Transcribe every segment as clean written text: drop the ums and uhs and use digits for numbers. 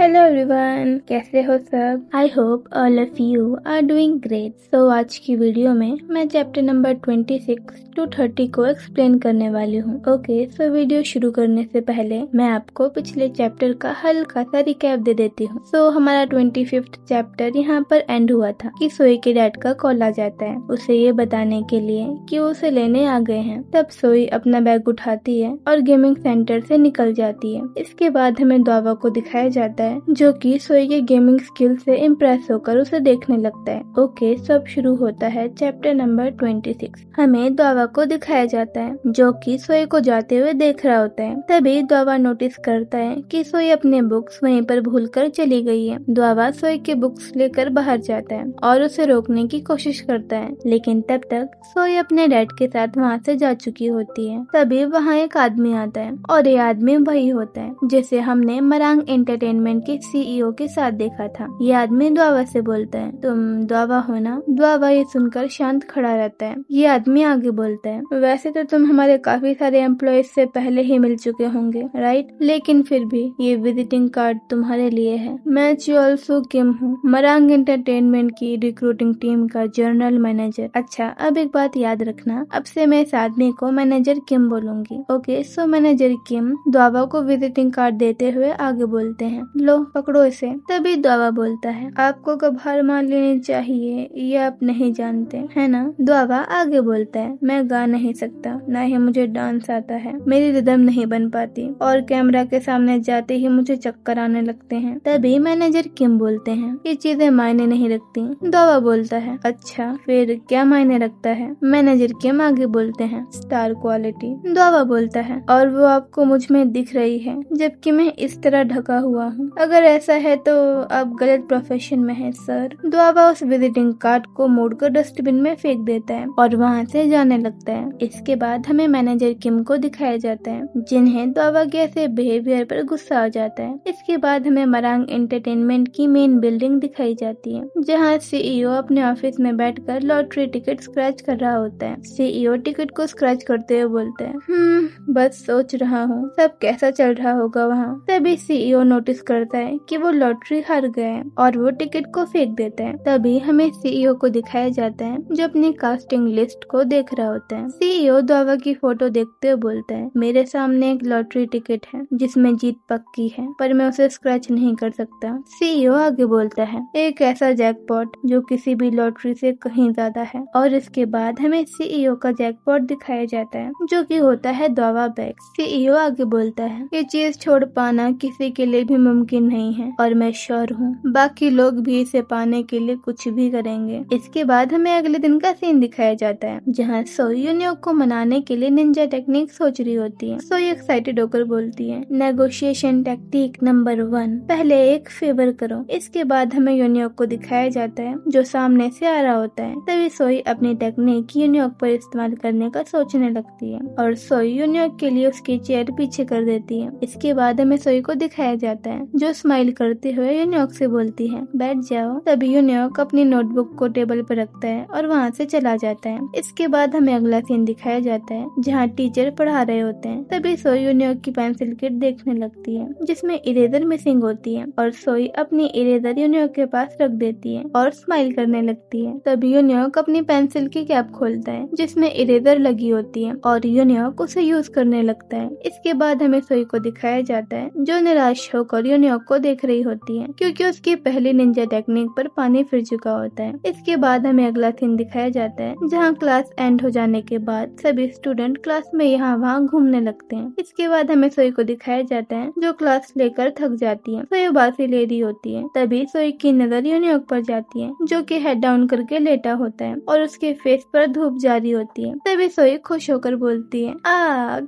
Hello everyone, कैसे हो सब। I hope all of you are doing great. So आज की वीडियो में मैं चैप्टर नंबर 26 to 30 को एक्सप्लेन करने वाली हूँ। ओके, सो वीडियो शुरू करने से पहले मैं आपको पिछले चैप्टर का हल्का सा रिकैप दे देती हूँ। सो हमारा 25th चैप्टर यहाँ पर एंड हुआ था कि सोई के डैड का कॉल आ जाता है उसे ये बताने के लिए कि वो उसे लेने आ गए हैं। तब सोई अपना बैग उठाती है और गेमिंग सेंटर से निकल जाती है। इसके बाद हमें द्वावा को दिखाया जाता है जो कि सोई के गेमिंग स्किल से इम्प्रेस होकर उसे देखने लगता है। ओके, सब शुरू होता है चैप्टर नंबर 26। हमें द्वावा को दिखाया जाता है जो कि सोई को जाते हुए देख रहा होता है। तभी द्वावा नोटिस करता है कि सोई अपने बुक्स वहीं पर भूलकर चली गई है। द्वावा सोई के बुक्स लेकर बाहर जाता है और उसे रोकने की कोशिश करता है, लेकिन तब तक सोई अपने डैड के साथ वहाँ से जा चुकी होती है। तभी वहाँ एक आदमी आता है और ये आदमी वही होता है जिसे हमने मरांग एंटरटेनमेंट के सीईओ के साथ देखा था। ये आदमी द्वावा से बोलता है, तुम द्वावा हो ना। द्वावा ये सुनकर शांत खड़ा रहता है। ये आदमी आगे बोलता है, वैसे तो तुम हमारे काफी सारे एम्प्लॉयज से पहले ही मिल चुके होंगे, राइट? लेकिन फिर भी ये विजिटिंग कार्ड तुम्हारे लिए है। मैं चियोल्सू किम हूँ, मरांग एंटरटेनमेंट की रिक्रूटिंग टीम का जनरल मैनेजर। अच्छा, अब एक बात याद रखना, अब से मैं इस आदमी को मैनेजर किम बोलूंगी। ओके, सो मैनेजर किम द्वावा को विजिटिंग कार्ड देते हुए आगे बोलते हैं, लो पकड़ो इसे। तभी द्वावा बोलता है, आपको कब हार मान लेनी चाहिए ये आप नहीं जानते है ना। द्वावा आगे बोलता है, मैं गा नहीं सकता, ना ही मुझे डांस आता है, मेरी रिदम नहीं बन पाती और कैमरा के सामने जाते ही मुझे चक्कर आने लगते हैं। तभी मैनेजर किम बोलते हैं, ये चीजें मायने नहीं रखती। द्वावा बोलता है, अच्छा फिर क्या मायने रखता है? मैनेजर किम आगे बोलते हैं, स्टार क्वालिटी। द्वावा बोलता है, और वो आपको मुझ में दिख रही है जबकि मैं इस तरह ढका हुआ हूँ। अगर ऐसा है तो आप गलत प्रोफेशन में हैं सर। द्वावा उस विजिटिंग कार्ड को मोड़कर डस्टबिन में फेंक देता है और वहाँ से जाने लगता है। इसके बाद हमें मैनेजर किम को दिखाया जाता है जिन्हें द्वावा के ऐसे बिहेवियर पर गुस्सा आ जाता है। इसके बाद हमें मरांग एंटरटेनमेंट की मेन बिल्डिंग दिखाई जाती है जहाँ सीईओ अपने ऑफिस में बैठकर लॉटरी टिकट स्क्रैच कर रहा होता है। सीईओ टिकट को स्क्रैच करते हुए बोलता है, बस सोच रहा हूँ सब कैसा चल रहा होगा वहाँ। तभी सीईओ नोटिस करता है कि वो लॉटरी हार गए हैं और वो टिकट को फेंक देता है। तभी हमें सीईओ को दिखाया जाता है जो अपनी कास्टिंग लिस्ट को देख रहा होता है। सीईओ द्वावा की फोटो देखते हुए बोलता है, मेरे सामने एक लॉटरी टिकट है जिसमें जीत पक्की है, पर मैं उसे स्क्रैच नहीं कर सकता। सीईओ आगे बोलता है, एक ऐसा जैकपॉट जो किसी भी लॉटरी से कहीं ज्यादा है। और इसके बाद हमें सीईओ का जैकपॉट दिखाया जाता है जो कि होता है द्वावा बैग। सीईओ आगे बोलता है, ये चीज छोड़ पाना किसी के लिए भी मुमकिन नहीं है और मैं श्योर हूँ बाकी लोग भी इसे पाने के लिए कुछ भी करेंगे। इसके बाद हमें अगले दिन का सीन दिखाया जाता है जहाँ सोई यूनियोक को मनाने के लिए निंजा टेक्निक सोच रही होती है। सोई एक्साइटेड होकर बोलती है, नेगोशिएशन टेक्निक नंबर 1, पहले एक फेवर करो। इसके बाद हमें यूनियोक को दिखाया जाता है जो सामने से आ रहा होता है। तभी सोई अपनी टेक्निक यूनियोक पर इस्तेमाल करने का सोचने लगती है और सोई यूनियोक के लिए उसकी चेयर पीछे कर देती है। इसके बाद हमें सोई को दिखाया जाता है जो स्माइल करते हुए यूनियोक से बोलती है, बैठ जाओ। तभी यूनियोक अपनी नोटबुक को टेबल पर रखता है और वहाँ से चला जाता है। इसके बाद हमें अगला सीन दिखाया जाता है जहाँ टीचर पढ़ा रहे होते हैं। तभी सोई यूनियोक की पेंसिल किट देखने लगती है जिसमें इरेजर मिसिंग होती है और सोई अपनी इरेजर यूनियोक के पास रख देती है और स्माइल करने लगती है। तभी यूनियोक अपनी पेंसिल की कैप खोलता है जिसमें इरेजर लगी होती है और यूनियोक उसे यूज करने लगता है। इसके बाद हमें सोई को दिखाया जाता है जो निराश होकर यूनियोक को देख रही होती है क्योंकि उसकी पहली निंजा टेक्निक पर पानी फिर चुका होता है। इसके बाद हमें अगला सीन दिखाया जाता है जहाँ क्लास एंड हो जाने के बाद सभी स्टूडेंट क्लास में यहाँ वहाँ घूमने लगते हैं। इसके बाद हमें सोई को दिखाया जाता है जो क्लास लेकर थक जाती है। सोई बासी ले रही होती है। तभी सोई की नजर यूनियोक पर जाती है जो कि हेड डाउन करके लेटा होता है और उसके फेस पर धूप जारी होती है। तभी सोई खुश होकर बोलती है,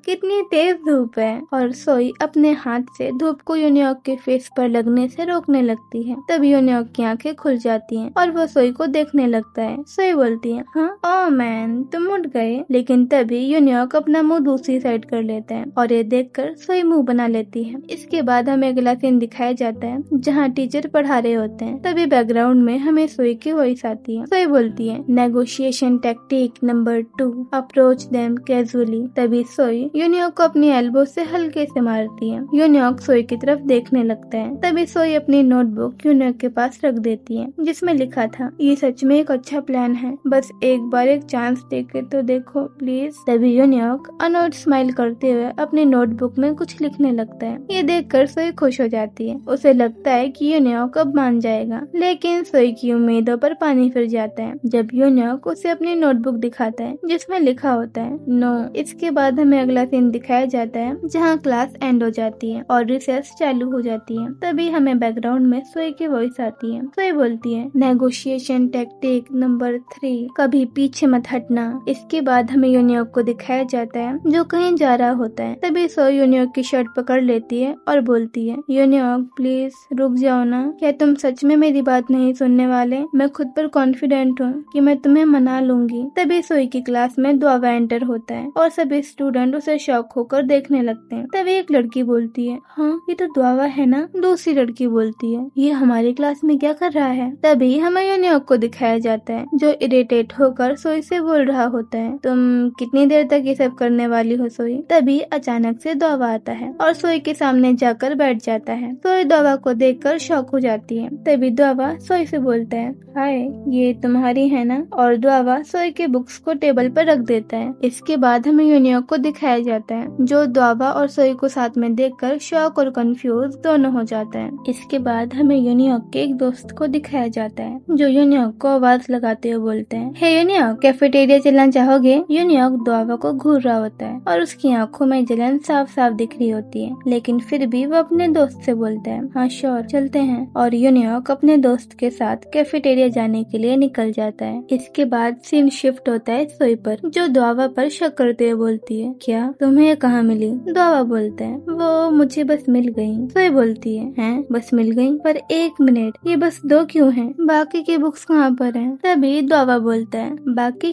कितनी तेज धूप है। और सोई अपने हाथ से धूप को यूनियोक के फेस पर लगने से रोकने लगती है। तब यूनियोक की आंखें खुल जाती हैं और वो सोई को देखने लगता है। सोई बोलती है, हाँ ओह मैन तुम उठ गए। लेकिन तभी यूनियोक अपना मुंह दूसरी साइड कर लेता है और ये देखकर सोई मुंह बना लेती है। इसके बाद हमें अगला सीन दिखाया जाता है जहाँ टीचर पढ़ा रहे होते हैं। तभी बैकग्राउंड में हमें सोई की वॉइस आती है। सोई बोलती है, negotiation technique number 2, approach them casually. तभी सोई यूनियोक को अपनी एल्बो से हल्के से मारती है। यूनियोक सोई की तरफ देखने लगता लगता है। तभी सोई अपनी नोटबुक यूनियॉक के पास रख देती है जिसमें लिखा था, ये सच में एक अच्छा प्लान है, बस एक बार एक चांस देके तो देखो प्लीज। तभी यूनियॉक अनोट स्माइल करते हुए अपनी नोटबुक में कुछ लिखने लगता है। ये देखकर सोई खुश हो जाती है। उसे लगता है कि यूनियॉक अब मान जाएगा, लेकिन सोई की उम्मीदों पर पानी फिर जाता है जब यूनियॉक उसे अपनी नोटबुक दिखाता है जिसमें लिखा होता है नो। इसके बाद हमें अगला सीन दिखाया जाता है जहाँ क्लास एंड हो जाती है और रिसेस चालू हो जाती है। तभी हमें बैकग्राउंड में सोई की वॉइस आती है। सोई बोलती है, नेगोशिएशन टेक्टिक नंबर 3, कभी पीछे मत हटना। इसके बाद हमें यूनियॉक को दिखाया जाता है जो कहीं जा रहा होता है। तभी सोई यूनियॉक की शर्ट पकड़ लेती है और बोलती है, यूनियॉक प्लीज रुक जाओ ना, क्या तुम सच में मेरी बात नहीं सुनने वाले? मैं खुद पर कॉन्फिडेंट हूँ कि मैं तुम्हें मना लूंगी। तभी सोई की क्लास में द्वावा एंटर होता है और सभी स्टूडेंट उसे शॉक होकर देखने लगते हैं। तभी एक लड़की बोलती है, हाँ ये तो द्वावा है ना। दूसरी लड़की बोलती है, ये हमारी क्लास में क्या कर रहा है? तभी हमें यूनियॉक को दिखाया जाता है जो इरिटेट होकर सोई से बोल रहा होता है, तुम कितनी देर तक ये सब करने वाली हो सोई? तभी अचानक से द्वावा आता है और सोई के सामने जाकर बैठ जाता है। सोई द्वावा को देखकर शॉक हो जाती है। तभी द्वावा सोई से बोलता है, हाय ये तुम्हारी है ना? और द्वावा सोई के बुक्स को टेबल पर रख देता है। इसके बाद हमें यूनियॉक को दिखाया जाता है जो द्वावा और सोई को साथ में देखकर शॉक और कंफ्यूज दोनों हो जाता है। इसके बाद हमें यूनियॉक के एक दोस्त को दिखाया जाता है जो यूनियॉक को आवाज लगाते हुए बोलते हैं, हे यूनियॉक कैफेटेरिया चलना चाहोगे? यूनियॉक द्वावा को घूर रहा होता है और उसकी आंखों में जलन साफ साफ दिख रही होती है, लेकिन फिर भी वो अपने दोस्त से बोलता है, हाँ श्योर चलते हैं। और यूनियॉक अपने दोस्त के साथ कैफेटेरिया जाने के लिए निकल जाता है। इसके बाद सीन शिफ्ट होता है सोई पर जो द्वावा पर शक करते हुए बोलती है, क्या तुम्हें ये कहाँ मिली? द्वावा बोलता है, वो मुझे बस मिल गई। सोई बोलती है, हैं बस मिल गई? पर एक मिनट, ये बस 2 क्यों हैं? बाकी की बुक्स कहाँ पर हैं? तभी द्वावा बोलता है, बाकी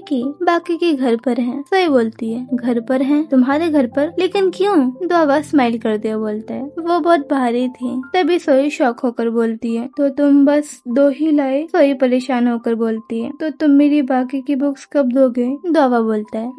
की घर पर हैं। सोई बोलती है, घर पर हैं? तुम्हारे घर पर? लेकिन क्यों? द्वावा स्माइल करते हुए बोलता है, वो बहुत भारी थी। तभी सोई शॉक होकर बोलती है, तो तुम बस 2 ही लाए? सोई परेशान होकर बोलती है, तो तुम मेरी बाकी की बुक्स कब दोगे? द्वावा बोलता है,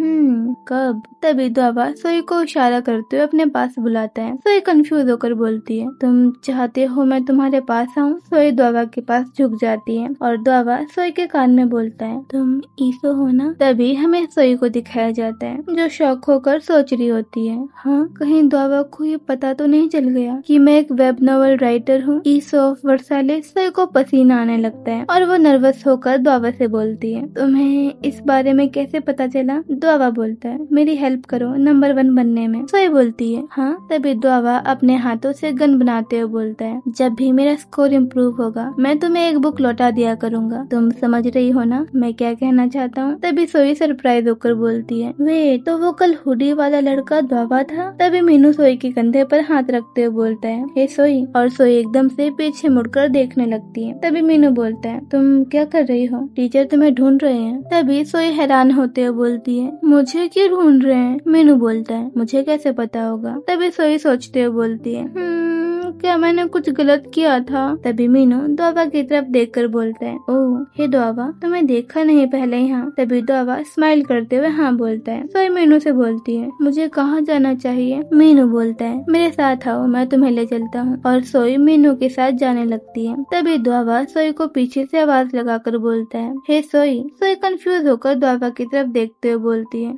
कब? तभी द्वावा सोई को इशारा करते हुए अपने पास बुलाता है। सोई कंफ्यूज होकर बोलती है, तुम चाहते हो मैं तुम्हारे पास आऊँ? सोई द्वावा के पास झुक जाती है और द्वावा सोई के कान में बोलता है, तुम ईसो हो ना? तभी हमें सोई को दिखाया जाता है जो शॉक होकर सोच रही होती है, हाँ कहीं द्वावा को ये पता तो नहीं चल गया कि मैं एक वेब नॉवल राइटर हूँ, ईसो ऑफ वर्सालिस। सोई को पसीना आने लगता है और वो नर्वस होकर द्वावा से बोलती है, तुम्हें इस बारे में कैसे पता चला? द्वावा बोलता है, मेरी हेल्प करो नंबर 1 बनने में। सोई बोलती है, हाँ। तभी द्वावा अपने हाथों से गन बनाते हुए बोलता है, जब भी मेरा स्कोर इम्प्रूव होगा मैं तुम्हें एक बुक लौटा दिया करूंगा। तुम समझ रही हो ना मैं क्या कहना चाहता हूँ? तभी सोई सरप्राइज होकर बोलती है, वे तो वो कल हुडी वाला लड़का द्वावा था। तभी मीनू सोई के कंधे पर हाथ रखते हुए बोलता है, हे सोई। और सोई एकदम से पीछे मुड़कर देखने लगती है। तभी मीनू बोलता है, तुम क्या कर रही हो? टीचर तुम्हें ढूंढ रहे हैं। तभी सोई हैरान होते हुए बोलती है, मुझे क्यों ढूंढ रहे हैं? मीनू बोलता है, मुझे कैसे पता होगा? तभी सोई सोचते हुए बोलती है, क्या मैंने कुछ गलत किया था? तभी मीनू द्वावा की तरफ देखकर बोलता है, ओह हे द्वावा, तुम्हें देखा नहीं पहले यहाँ। तभी द्वावा स्माइल करते हुए हाँ बोलता है। सोई मीनू से बोलती है, मुझे कहाँ जाना चाहिए? मीनू बोलता है, मेरे साथ आओ मैं तुम्हें ले चलता हूँ। और सोई मीनू के साथ जाने लगती है। तभी द्वावा सोई को पीछे से आवाज लगाकर बोलता है, हे सोई। सोई कंफ्यूज होकर द्वावा की तरफ देखते हुए बोलती है,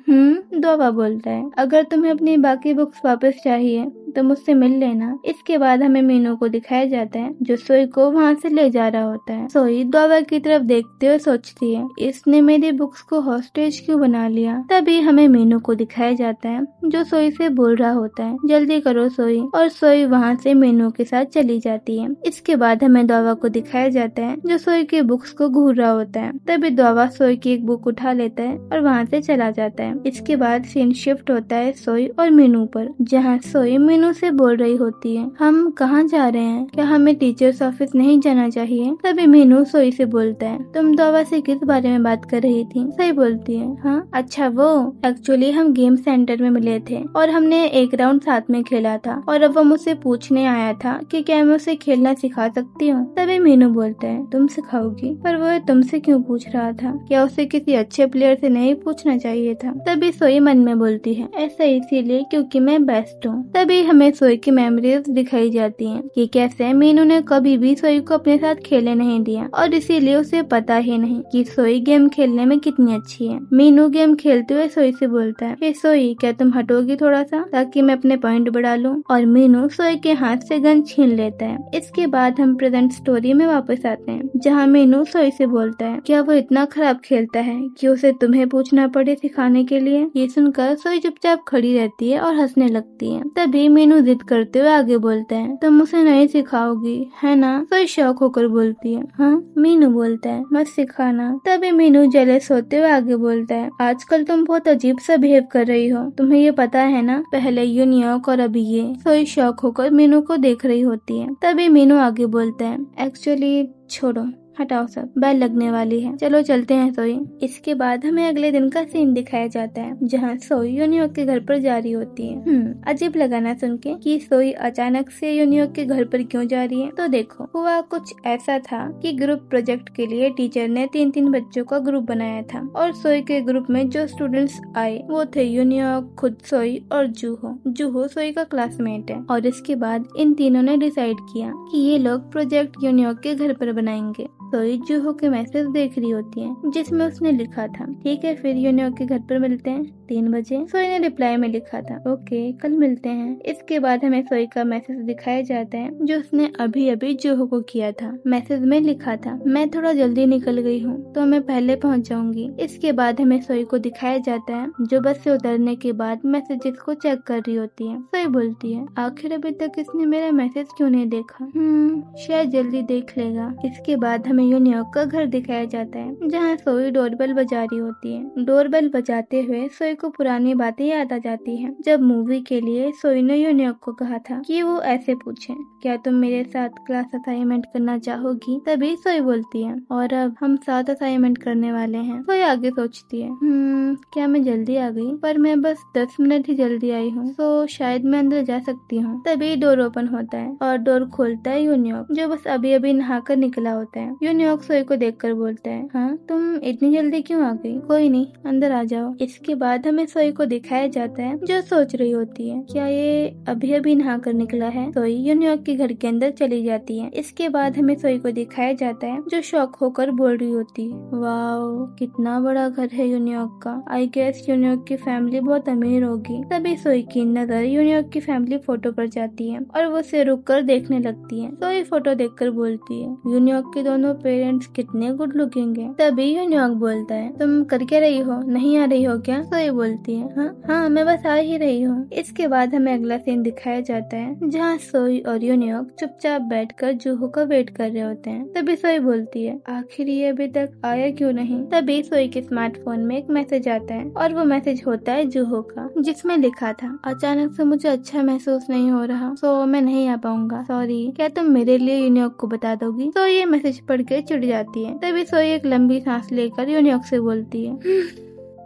द्वावा बोलता है, अगर तुम्हें अपनी बाकी बुक्स वापस चाहिए तो मुझसे मिल लेना। इसके बाद हमें मीनू को दिखाया जाता है जो सोई को वहाँ से ले जा रहा होता है। सोई द्वावा की तरफ देखते हुए सोचती है, इसने मेरी बुक्स को हॉस्टेज क्यों बना लिया? तभी हमें मीनू को दिखाया जाता है जो सोई से बोल रहा होता है, जल्दी करो सोई। और सोई वहाँ से मीनू के साथ चली जाती है। इसके बाद हमें द्वावा को दिखाया जाता है जो सोई की बुक्स को घूर रहा होता है। तभी द्वावा सोई की एक बुक उठा लेता है और वहाँ से चला जाता है। इसके बाद सीन शिफ्ट होता है सोई और मीनू पर, जहाँ सोई मीनू से बोल रही होती है, हम कहाँ जा रहे हैं? क्या हमें टीचर्स ऑफिस नहीं जाना चाहिए? तभी मीनू सोई से बोलता है, तुम द्वावा से किस बारे में बात कर रही थी? सोई बोलती है, हाँ अच्छा वो एक्चुअली हम गेम सेंटर में मिले थे और हमने एक राउंड साथ में खेला था और अब वो मुझसे पूछने आया था कि क्या मैं उसे खेलना सिखा सकती हूँ। तभी मीनू बोलता है, तुम सिखाओगी? पर वो तुमसे क्यों पूछ रहा था? क्या उसे किसी अच्छे प्लेयर से नहीं पूछना चाहिए था? तभी सोई मन में बोलती है, ऐसा इसीलिए क्योंकि मैं बेस्ट हूँ। तभी हमें सोई की मेमोरीज दिखाई जाती है कि कैसे मीनू ने कभी भी सोई को अपने साथ खेलने नहीं दिया और इसीलिए उसे पता ही नहीं कि सोई गेम खेलने में कितनी अच्छी है। मीनू गेम खेलते हुए सोई से बोलता है, हे सोई, क्या तुम हटोगी थोड़ा सा ताकि मैं अपने पॉइंट बढ़ा लूं? और मीनू सोई के हाथ से गन छीन लेता है। इसके बाद हम प्रेजेंट स्टोरी में वापस आते हैं, जहाँ मीनू सोई से बोलता है, क्या वो इतना खराब खेलता है कि उसे तुम्हें पूछना पड़े सिखाने के लिए? ये सुनकर सोई चुपचाप खड़ी रहती है और हंसने लगती है। तभी मीनू जिद करते हुए आगे बोलता है, तुम उसे नहीं सिखाओगी है ना? सोई शौक होकर बोलती है, हाँ। मीनू बोलता है, मत सिखाना। तभी मीनू जेलस होते हुए आगे बोलता है, आजकल तुम बहुत अजीब सा बिहेव कर रही हो, तुम्हें ये पता है ना? पहले यूनियॉर्क और अभी ये। सोई शौक होकर मीनू को देख रही होती है। तभी मीनू आगे बोलता है, एक्चुअली छोड़ो, हटाओ सब, बेल लगने वाली है, चलो चलते हैं सोई। इसके बाद हमें अगले दिन का सीन दिखाया जाता है, जहाँ सोई यूनियॉर्क के घर पर जा रही होती है। अजीब लगा ना सुन के कि सोई अचानक से यूनियॉर्क के घर पर क्यों जा रही है? तो देखो, हुआ कुछ ऐसा था कि ग्रुप प्रोजेक्ट के लिए टीचर ने 3-3 बच्चों का ग्रुप बनाया था और सोई के ग्रुप में जो स्टूडेंट्स आए वो थे यूनियॉर्क, खुद सोई और जूहो। जूहो सोई का क्लासमेट है। और इसके बाद इन तीनों ने डिसाइड किया कि ये लोग प्रोजेक्ट यूनियॉर्क के घर पर बनाएंगे। सोई जूहो के मैसेज देख रही होती है जिसमें उसने लिखा था, ठीक है फिर यूनियॉर्क के घर पर मिलते हैं 3 बजे। सोई ने रिप्लाई में लिखा था, ओके कल मिलते हैं। इसके बाद हमें सोई का मैसेज दिखाया जाता है जो उसने अभी अभी जूहो को किया था। मैसेज में लिखा था, मैं थोड़ा जल्दी निकल गई हूँ तो मैं पहले पहुँच जाऊंगी। इसके बाद हमें सोई को दिखाया जाता है जो बस से उतरने के बाद मैसेजेस को चेक कर रही होती है। सोई बोलती है, आखिर अभी तक इसने मेरा मैसेज क्यों नहीं देखा? शायद जल्दी देख लेगा। इसके बाद हमें यूनियॉर्क का घर दिखाया जाता है जहाँ सोई डोरबेल बजा रही होती है। डोरबेल बजाते हुए सोई को पुरानी बातें याद आ जाती हैं, जब मूवी के लिए सोई ने यूनियॉर्क को कहा था कि वो ऐसे पूछे, क्या तुम मेरे साथ क्लास असाइनमेंट करना चाहोगी? तभी सोई बोलती है, और अब हम साथ असाइनमेंट करने वाले हैं। सोई आगे सोचती है, क्या मैं जल्दी आ गई? पर मैं बस 10 मिनट ही जल्दी आई हूँ, तो शायद मैं अंदर जा सकती हूँ। तभी डोर ओपन होता है और डोर खोलता है यूनियॉर्क, जो बस अभी अभी नहाकर निकला होता है। यूनियॉर्क सोई को देखकर बोलता है, हाँ तुम इतनी जल्दी क्यों आ गई? कोई नहीं, अंदर आ जाओ। इसके बाद हमें सोई को दिखाया जाता है जो सोच रही होती है, क्या ये अभी अभी नहा कर निकला है? सोई यूनियॉर्क के घर के अंदर चली जाती है। इसके बाद हमें सोई को दिखाया जाता है जो शॉक होकर बोल रही होती है, वाओ कितना बड़ा घर है यूनियॉर्क का। आई गेस यूनियॉर्क की फैमिली बहुत अमीर होगी। तभी सोई की नजर यूनियॉर्क की फैमिली फोटो पर जाती है और वो उसे रुक कर देखने लगती है। सोई फोटो देखकर बोलती है, यूनियॉर्क के दोनों पेरेंट्स कितने गुड लुकिंग हैं। तभी यूनियॉर्क बोलता है, तुम कर क्या रही हो? नहीं आ रही हो क्या? सोई बोलती है, हाँ मैं बस आ ही रही हूँ। इसके बाद हमें अगला सीन दिखाया जाता है जहाँ सोई और यूनियॉर्क चुपचाप बैठकर जूहो का वेट कर रहे होते हैं। तभी सोई बोलती है, आखिर ये अभी तक आया क्यों नहीं? तभी सोई के स्मार्टफोन में एक मैसेज आता है और वो मैसेज होता है जूहो का, जिसमें लिखा था, अचानक से मुझे अच्छा महसूस नहीं हो रहा, सो मैं नहीं आ पाऊंगा, सॉरी, क्या तुम मेरे लिए यूनियॉर्क को बता दोगी? तो ये मैसेज पढ़ के चिढ़ जाती है। तभी सोई एक लंबी सांस लेकर यूनियॉर्क से बोलती है,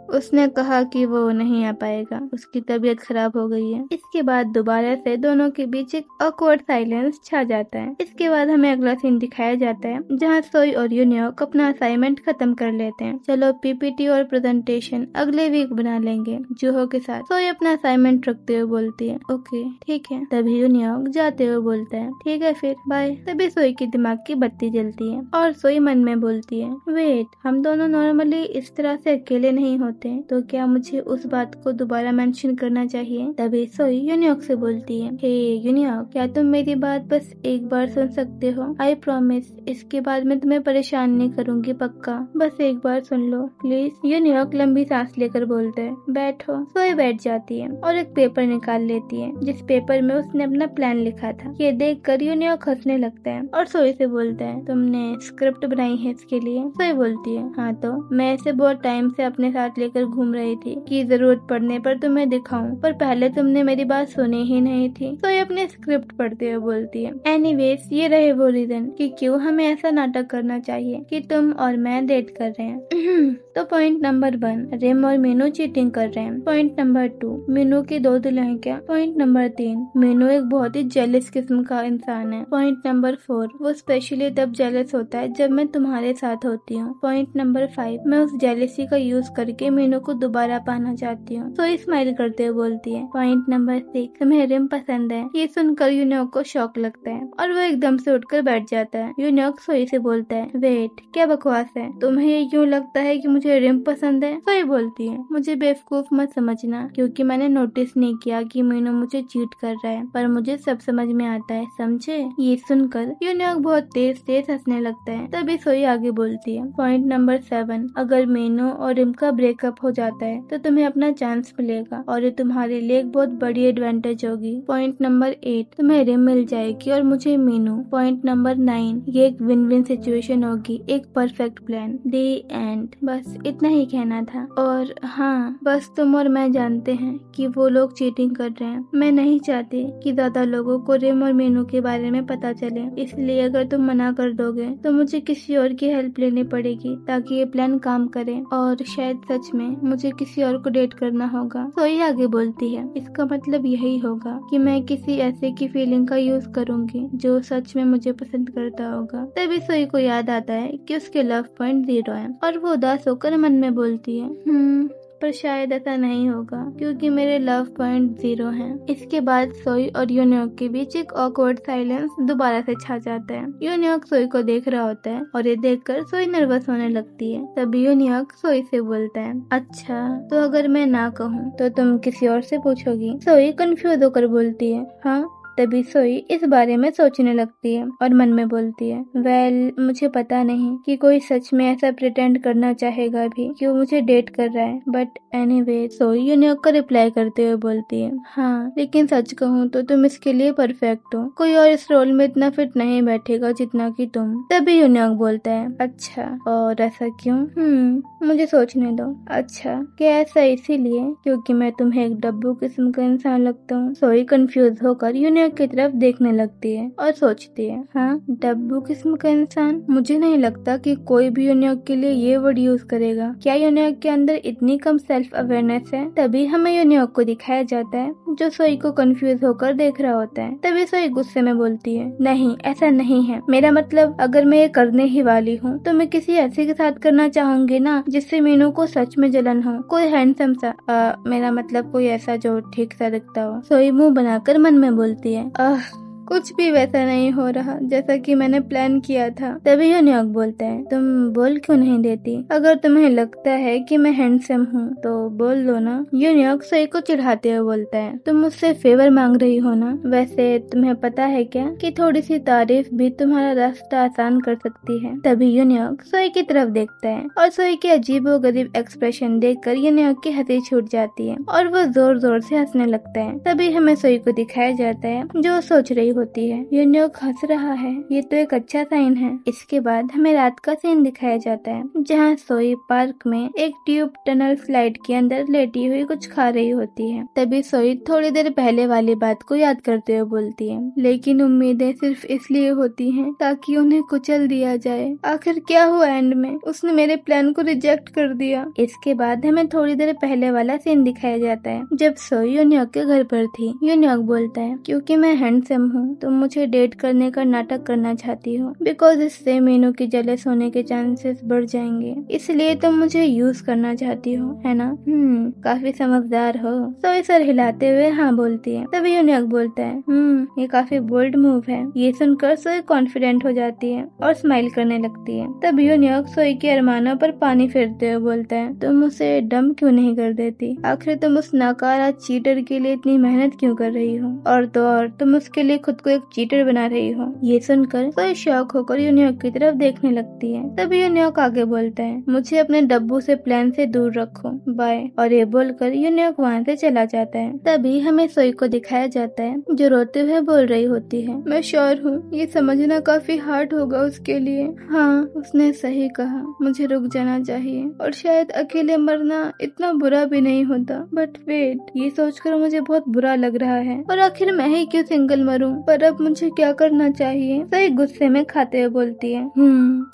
उसने कहा कि वो नहीं आ पाएगा, उसकी तबीयत खराब हो गई है। इसके बाद दोबारा से दोनों के बीच एक ऑकवर्ड साइलेंस छा जाता है। इसके बाद हमें अगला सीन दिखाया जाता है जहाँ सोई और यूनियॉर्क अपना असाइनमेंट खत्म कर लेते हैं। चलो पीपीटी और प्रेजेंटेशन अगले वीक बना लेंगे जूहो के साथ। सोई अपना असाइनमेंट रखते हुए बोलती है, ओके ठीक है। तभी यूनियॉर्क जाते हुए बोलता है, ठीक है फिर बाय। तभी सोई की दिमाग की बत्ती जलती है और सोई मन में बोलती है, वेट, हम दोनों नॉर्मली इस तरह से अकेले नहीं होते, तो क्या मुझे उस बात को दोबारा मेंशन करना चाहिए? तभी सोई यूनियॉर्क से बोलती है, हे यूनियॉर्क, क्या तुम मेरी बात बस एक बार सुन सकते हो? आई प्रॉमिस, इसके बाद मैं तुम्हें परेशान नहीं करूंगी, पक्का, बस एक बार सुन लो प्लीज। यूनियॉर्क लंबी सांस लेकर बोलता है, बैठो। सोई बैठ जाती है और एक पेपर निकाल लेती है जिस पेपर में उसने अपना प्लान लिखा था। ये देख कर यूनियॉर्क हंसने लगता है और सोई से बोलता है, तुमने स्क्रिप्ट बनाई है इसके लिए? सोई बोलती है, हाँ तो मैं इसे बहुत टाइम से अपने साथ लेकर घूम रही थी कि जरूरत पड़ने पर तुम्हें दिखाऊं, पर पहले तुमने मेरी बात सुनी ही नहीं थी। तो ये अपने स्क्रिप्ट पढ़ते हुए बोलती है, एनीवेज ये रहे वो रीजन कि क्यों हमें ऐसा नाटक करना चाहिए कि तुम और मैं डेट कर रहे हैं। तो पॉइंट नंबर 1, रिम और मीनू चीटिंग कर रहे हैं। पॉइंट नंबर 2, मीनू की 2 दिल हैं क्या। पॉइंट नंबर 3, मीनू एक बहुत ही जेलस किस्म का इंसान है। पॉइंट नंबर 4, वो स्पेशली तब जेलस होता है जब मैं तुम्हारे साथ होती हूँ। पॉइंट नंबर 5, मैं उस जेलसी का यूज करके मीनू को दोबारा पाना चाहती हूँ। सोई स्माइल करते हुए बोलती है। पॉइंट नंबर 6, तुम्हें रिम पसंद है। ये सुनकर यूनियोक को शॉक लगता है और वो एकदम से उठकर बैठ जाता है। यूनियोक सोई से बोलता है, वेट, क्या बकवास है, तुम्हें ये क्यों लगता है कि मुझे रिम पसंद है। सोई बोलती है, मुझे बेवकूफ मत समझना, क्योंकि मैंने नोटिस नहीं किया कि मीनू मुझे चीट कर रहा है, पर मुझे सब समझ में आता है, समझे। ये सुनकर यूनियोक बहुत तेज तेज हंसने लगता है। तभी सोई आगे बोलती है। पॉइंट नंबर 7, अगर मीनू और रिम का ब्रेकअप हो जाता है तो तुम्हें अपना चांस मिलेगा और ये तुम्हारे लिए एक बहुत बड़ी एडवांटेज होगी। पॉइंट नंबर 8, तुम्हें रिम मिल जाएगी और मुझे मीनू। पॉइंट नंबर 9, ये एक विन विन सिचुएशन होगी, एक परफेक्ट प्लान। The end. बस इतना ही कहना था। और हाँ, बस तुम और मैं जानते हैं कि वो लोग चीटिंग कर रहे हैं। मैं नहीं चाहती कि ज्यादा लोगों को रिम और मीनू के बारे में पता चले, इसलिए अगर तुम मना कर दोगे तो मुझे किसी और की हेल्प लेनी पड़ेगी ताकि ये प्लान काम करे, और शायद सच में मुझे किसी और को डेट करना होगा। सोई आगे बोलती है, इसका मतलब यही होगा कि मैं किसी ऐसे की फीलिंग का यूज करूंगी जो सच में मुझे पसंद करता होगा। तभी सोई को याद आता है कि उसके लव पॉइंट 0 है और वो उदास होकर मन में बोलती है, पर शायद ऐसा नहीं होगा क्योंकि मेरे लव पॉइंट 0 हैं। इसके बाद सोई और यूनियोक के बीच एक ऑकवर्ड साइलेंस दोबारा से छा जाता है। यूनियोक सोई को देख रहा होता है और ये देखकर सोई नर्वस होने लगती है। तभी यूनियोक सोई से बोलता है, अच्छा, तो अगर मैं ना कहूँ तो तुम किसी और से पूछोगी। सोई कंफ्यूज होकर बोलती है, हाँ। तभी सोई इस बारे में सोचने लगती है और मन में बोलती है, वेल, मुझे पता नहीं कि कोई सच में ऐसा प्रिटेंड करना चाहेगा भी कि वो मुझे डेट कर रहा है, बट एनीवे। सोई यूनियोक को रिप्लाई करते हुए बोलती है, हाँ, लेकिन सच कहूँ तो तुम इसके लिए परफेक्ट हो। कोई और इस रोल में इतना फिट नहीं बैठेगा जितना कि तुम। तभी यूनियोक बोलता है, अच्छा, और ऐसा क्यों? मुझे सोचने दो। अच्छा, क्या ऐसा इसीलिए क्योंकि मैं तुम्हें एक डब्बू किस्म का इंसान लगता हूँ? सोई कंफ्यूज होकर यूनियोक की तरफ देखने लगती है और सोचती है, हाँ, डब्बू किस्म का इंसान? मुझे नहीं लगता कि कोई भी यूनियोक के लिए ये वर्ड यूज करेगा। क्या यूनियोक के अंदर इतनी कम सेल्फ अवेयरनेस है? तभी हमें यूनियोक को दिखाया जाता है जो सोई को कंफ्यूज होकर देख रहा होता है। तभी सोई गुस्से में बोलती है, नहीं, ऐसा नहीं है। मेरा मतलब, अगर मैं ये करने ही वाली हूँ तो मैं किसी ऐसे के साथ करना चाहूंगी ना जिससे मीनू को सच में जलन हो। कोई हैंडसम सा, मेरा मतलब कोई ऐसा जो ठीक सा दिखता हो। सोई मुंह बनाकर मन में बोलती है, कुछ भी वैसा नहीं हो रहा जैसा कि मैंने प्लान किया था। तभी यूनियोक बोलता है, तुम बोल क्यों नहीं देती? अगर तुम्हें लगता है कि मैं हैंडसम हूँ तो बोल दो ना। यूनियोक सोई को चिढ़ाते हुए बोलता है, तुम मुझसे फेवर मांग रही हो ना? वैसे तुम्हें पता है क्या कि थोड़ी सी तारीफ भी तुम्हारा रास्ता आसान कर सकती है। तभी यूनियोक सोई की तरफ देखता है और सोई के अजीबोगरीब एक्सप्रेशन देखकर यूनियोक की हंसी छूट जाती है और वो जोर जोर से हंसने लगता है। तभी हमें सोई को दिखाया जाता है जो सोच रही होती है, यूनियोक हंस रहा है, ये तो एक अच्छा साइन है। इसके बाद हमें रात का सीन दिखाया जाता है जहाँ सोई पार्क में एक ट्यूब टनल स्लाइड के अंदर लेटी हुई कुछ खा रही होती है। तभी सोई थोड़ी देर पहले वाली बात को याद करते हुए बोलती है, लेकिन उम्मीदें सिर्फ इसलिए होती हैं ताकि उन्हें कुचल दिया जाए। आखिर क्या हुआ एंड में? उसने मेरे प्लान को रिजेक्ट कर दिया। इसके बाद हमें थोड़ी देर पहले वाला सीन दिखाया जाता है जब सोई यूनियोक के घर पर थी। यूनियोक बोलता है, क्योंकि मैं हैंडसम हूँ तुम मुझे डेट करने का नाटक करना चाहती हो, बिकॉज इससे मीनू की जेलस होने के चांसेस बढ़ जाएंगे, इसलिए तुम मुझे यूज करना चाहती हो, है ना? काफी समझदार हो। सोई सर हिलाते हुए हाँ बोलती है। तभी यूनियोक बोलता है, ये काफी बोल्ड मूव है। ये सुनकर सोई कॉन्फिडेंट हो जाती है और स्माइल करने लगती है। तब यूनियोक सोई के अरमानों पर पानी फेरते हुए बोलता है, तुम उसे डम क्यों नहीं कर देती? आखिर तुम उस नाकारा चीटर के लिए इतनी मेहनत क्यों कर रही हो? और तो और तुम उसके लिए खुद को एक चीटर बना रही हो। ये सुनकर सोई शॉक होकर यूनियोक की तरफ देखने लगती है। तभी यूनियोक आगे बोलता है, मुझे अपने डब्बू से प्लान से दूर रखो, बाय। और ये बोलकर यूनियोक वहाँ से चला जाता है। तभी हमें सोई को दिखाया जाता है जो रोते हुए बोल रही होती है, मैं श्योर हूँ ये समझना काफी हार्ड होगा उसके लिए। हाँ, उसने सही कहा, मुझे रुक जाना चाहिए और शायद अकेले मरना इतना बुरा भी नहीं होता। बट वेट, ये सोचकर मुझे बहुत बुरा लग रहा है, और आखिर मैं ही क्यों सिंगल मरूं? पर अब मुझे क्या करना चाहिए? सोई गुस्से में खाते हुए बोलती है,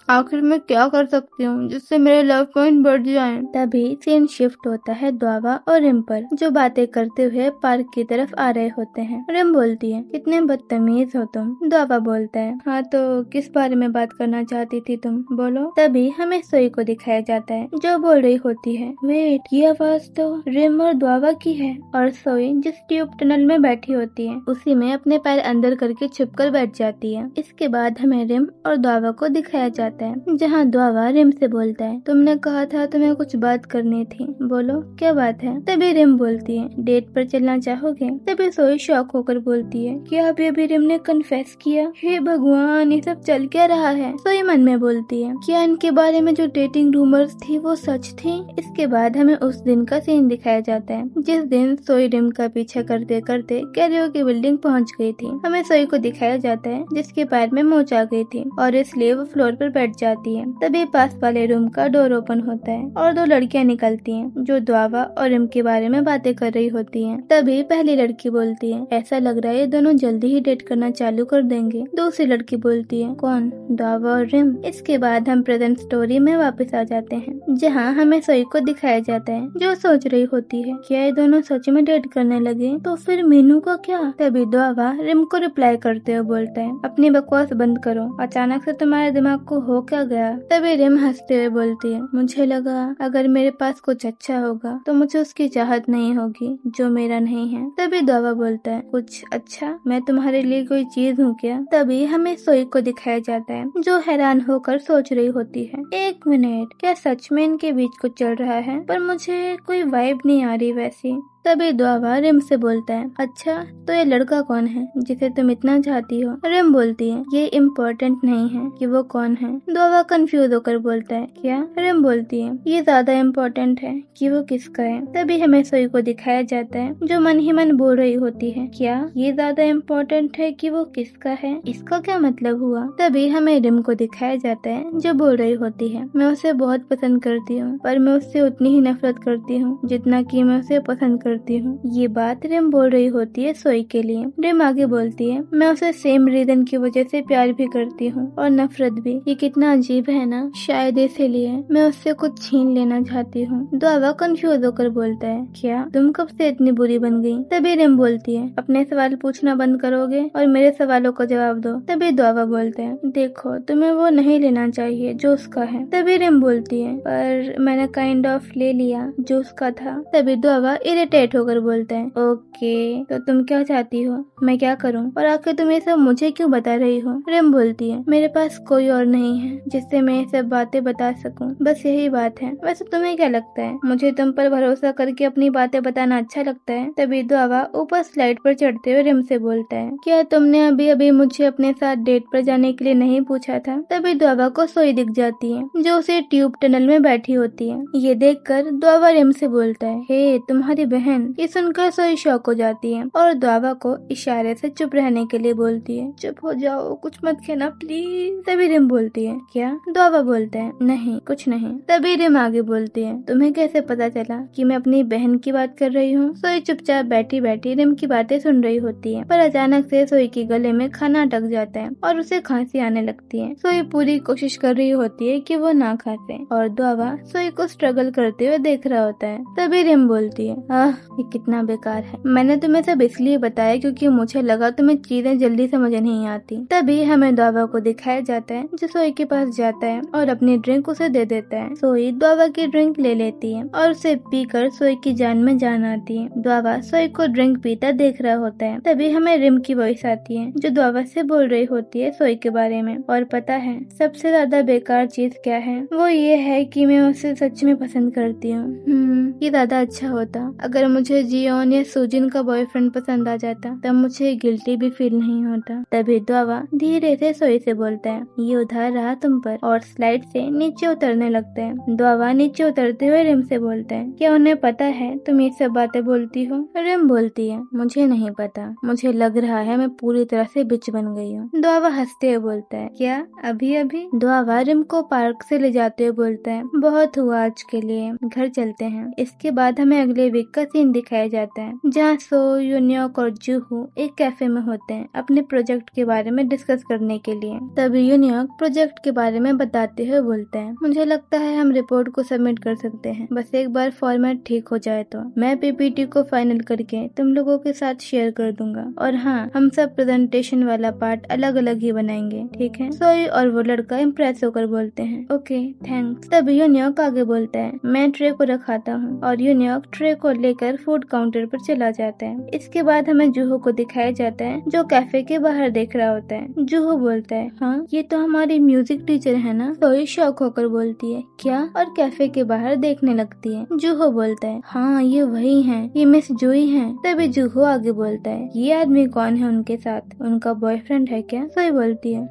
आखिर मैं क्या कर सकती हूँ जिससे मेरे लव पॉइंट बढ़ जाएं? तभी सीन शिफ्ट होता है द्वावा और रिम पर, जो बातें करते हुए पार्क की तरफ आ रहे होते हैं। रिम बोलती है, कितने बदतमीज हो तुम। द्वावा बोलता है, हाँ तो किस बारे में बात करना चाहती थी तुम, बोलो। तभी हमें सोई को दिखाया जाता है जो बोल रही होती है, वेट, ये आवाज तो रिम और द्वावा की है। और सोई जिस ट्यूब टनल में बैठी होती है उसी में अपने पैर अंदर करके छुपकर बैठ जाती है। इसके बाद हमें रिम और द्वावा को दिखाया जाता है, जहाँ द्वावा रिम से बोलता है, तुमने कहा था तुम्हें कुछ बात करनी थी, बोलो क्या बात है। तभी रिम बोलती है, डेट पर चलना चाहोगे। तभी सोई शॉक होकर बोलती है, क्या अभी रिम ने कन्फेस किया? हे भगवान, ये सब चल क्या रहा है। सोई मन में बोलती है, क्या इनके बारे में जो डेटिंग रूमर्स थी वो सच थी। इसके बाद हमें उस दिन का सीन दिखाया जाता है जिस दिन सोई रिम का पीछा करते करते कैरियो की बिल्डिंग पहुंच गई थी। हमें सोई को दिखाया जाता है जिसके पैर में मोच आ गई थी और इसलिए वो फ्लोर पर बैठ जाती है। तभी पास वाले रूम का डोर ओपन होता है और दो लड़कियां निकलती हैं जो द्वावा और रिम के बारे में बातें कर रही होती हैं। तभी पहली लड़की बोलती है, ऐसा लग रहा है ये दोनों जल्दी ही डेट करना चालू कर देंगे। दूसरी लड़की बोलती है, कौन, द्वावा और रिम। इसके बाद हम प्रेजेंट स्टोरी में वापस आ जाते हैं जहाँ हमें सोई को दिखाया जाता है जो सोच रही होती है, क्या ये दोनों सच में डेट करने लगे, तो फिर मीनू का क्या। तभी द्वावा रिम को रिप्लाई करते हुए बोलता है, अपनी बकवास बंद करो, अचानक से तुम्हारे दिमाग को हो क्या गया। तभी रिम हंसते हुए बोलती है, मुझे लगा अगर मेरे पास कुछ अच्छा होगा तो मुझे उसकी चाहत नहीं होगी जो मेरा नहीं है। तभी द्वावा बोलता है, कुछ अच्छा, मैं तुम्हारे लिए कोई चीज हूँ क्या। तभी हमें सोई को दिखाया जाता है जो हैरान होकर सोच रही होती है, एक मिनट, क्या सच में इनके बीच कुछ चल रहा है, पर मुझे कोई वाइब नहीं आ रही वैसी। तभी द्वावा रिम से बोलता है, अच्छा तो ये लड़का कौन है जिसे तुम इतना चाहती हो। रिम बोलती है, ये इम्पोर्टेंट नहीं है कि वो कौन है। द्वावा कंफ्यूज होकर बोलता है, क्या। रिम बोलती है, ये ज्यादा इम्पोर्टेंट है कि वो किसका है। तभी हमें सोई को दिखाया जाता है जो मन ही मन बोल रही होती है, क्या ये ज्यादा इम्पोर्टेंट है कि वो किसका है, इसका क्या मतलब हुआ। तभी हमें रिम को दिखाया जाता है जो बोल रही होती है, मैं उसे बहुत पसंद करती हूँ पर मैं उससे उतनी ही नफरत करती हूँ जितना कि मैं उसे पसंद करती हूँ। ये बात रिम बोल रही होती है सोई के लिए। रिम आगे बोलती है, मैं उसे सेम रीजन की वजह से प्यार भी करती हूँ और नफरत भी। ये कितना अजीब है ना, शायद इसीलिए मैं उससे कुछ छीन लेना चाहती हूँ। द्वावा कंफ्यूज होकर बोलता है, क्या तुम कब से इतनी बुरी बन गई। तभी रिम बोलती है, अपने सवाल पूछना बंद करोगे और मेरे सवालों का जवाब दो। तभी द्वावा बोलते हैं, देखो तुम्हें वो नहीं लेना चाहिए जो उसका है। तभी रिम बोलती है, पर मैंने काइंड ऑफ ले लिया जो उसका था। तभी द्वावा इरिटेट होकर बोलता है, ओके तो तुम क्या चाहती हो, मैं क्या करूं, और आखिर तुम ये सब मुझे क्यों बता रही हो। रिम बोलती है, मेरे पास कोई और नहीं है जिससे मैं ये सब बातें बता सकूं, बस यही बात है। वैसे तुम्हें क्या लगता है, मुझे तुम पर भरोसा करके अपनी बातें बताना अच्छा लगता है। तभी द्वावा ऊपर स्लाइड पर चढ़ते हुए रिम से बोलता है, क्या तुमने अभी अभी मुझे अपने साथ डेट पर जाने के लिए नहीं पूछा था। तभी द्वावा को सोई दिख जाती है जो उसे ट्यूब टनल में बैठी होती है। ये देखकर द्वावा रिम से बोलता है, हे तुम्हारी बहन। ये सुनकर सोई शॉक हो जाती है और द्वावा को इशारे से चुप रहने के लिए बोलती है, चुप हो जाओ, कुछ मत कहना प्लीज। तभी रिम बोलती है, क्या। द्वावा बोलता है, नहीं कुछ नहीं। तभी रिम आगे बोलती है, तुम्हें कैसे पता चला कि मैं अपनी बहन की बात कर रही हूँ। सोई चुपचाप बैठी बैठी रिम की बातें सुन रही होती है, पर अचानक से सोई के गले में खाना अटक जाता है और उसे खांसी आने लगती है। सोई पूरी कोशिश कर रही होती है कि वो ना खांसे और द्वावा सोई को स्ट्रगल करते हुए देख रहा होता है। तभी रिम बोलती है, ये कितना बेकार है, मैंने तुम्हें सब इसलिए बताया क्योंकि मुझे लगा तुम्हें चीजें जल्दी समझ नहीं आती। तभी हमें द्वावा को दिखाया जाता है जो सोई के पास जाता है और अपनी ड्रिंक उसे दे देता है। सोई द्वावा की ड्रिंक ले लेती है और उसे पीकर सोई की जान में जान आती है। द्वावा सोई को ड्रिंक पीता देख रहा होता है। तभी हमें रिम की वॉइस आती है जो द्वावा से बोल रही होती है सोई के बारे में, और पता है सबसे ज्यादा बेकार चीज क्या है, वो ये है कि मैं उसे सच में पसंद करती हूँ। ये ज्यादा अच्छा होता अगर मुझे जियोन या सुजिन का बॉयफ्रेंड पसंद आ जाता, तब मुझे गिल्टी भी फील नहीं होता। तभी द्वावा धीरे से सोई से बोलता है, ये उधार रहा तुम पर, और स्लाइड से नीचे उतरने लगता है। द्वावा नीचे उतरते हुए रिम से बोलता है, क्या उन्हें पता है तुम ये सब बातें बोलती हो। रिम बोलती है, मुझे नहीं पता, मुझे लग रहा है मैं पूरी तरह से बिच बन गई हूँ। द्वावा हंसते हुए बोलता है, क्या अभी अभी। द्वावा रिम को पार्क से ले जाते हुए बोलता है, बहुत हुआ आज के लिए, घर चलते हैं। इसके बाद हमें अगले वीक का सीन दिखाया जाता है जहाँ सो, यूनियॉक और जूहो एक कैफे में होते हैं अपने प्रोजेक्ट के बारे में डिस्कस करने के लिए। तभी यूनियॉक प्रोजेक्ट के बारे में बताते हुए बोलते हैं, मुझे लगता है हम रिपोर्ट को सबमिट कर सकते हैं, बस एक बार फॉर्मेट ठीक हो जाए तो। मैं पीपीटी को फाइनल करके तुम लोगों के साथ शेयर कर दूंगा, और हाँ, हम सब प्रेजेंटेशन वाला पार्ट अलग अलग ही बनाएंगे, ठीक है? सोई और वो लड़का इम्प्रेस होकर बोलते हैं, ओके थैंक्स। तभी यूनियॉक आगे बोलता है, मैं ट्रे को रखाता हूँ, और यूनियॉक ट्रे को लेकर फूड काउंटर पर चला जाता है। इसके बाद हमें जूहो को दिखाया जाता है जो कैफे के बाहर देख रहा होता है। जूहो बोलता है, हाँ ये तो हमारी म्यूजिक टीचर है ना? सोई शॉक होकर बोलती है, क्या? और कैफे के बाहर देखने लगती है। जूहो बोलता है, हाँ ये वही है, ये मिस जोई है। तभी जूहो आगे बोलता है, ये आदमी कौन है उनके साथ? उनका बॉयफ्रेंड है क्या? सोई बोलती है,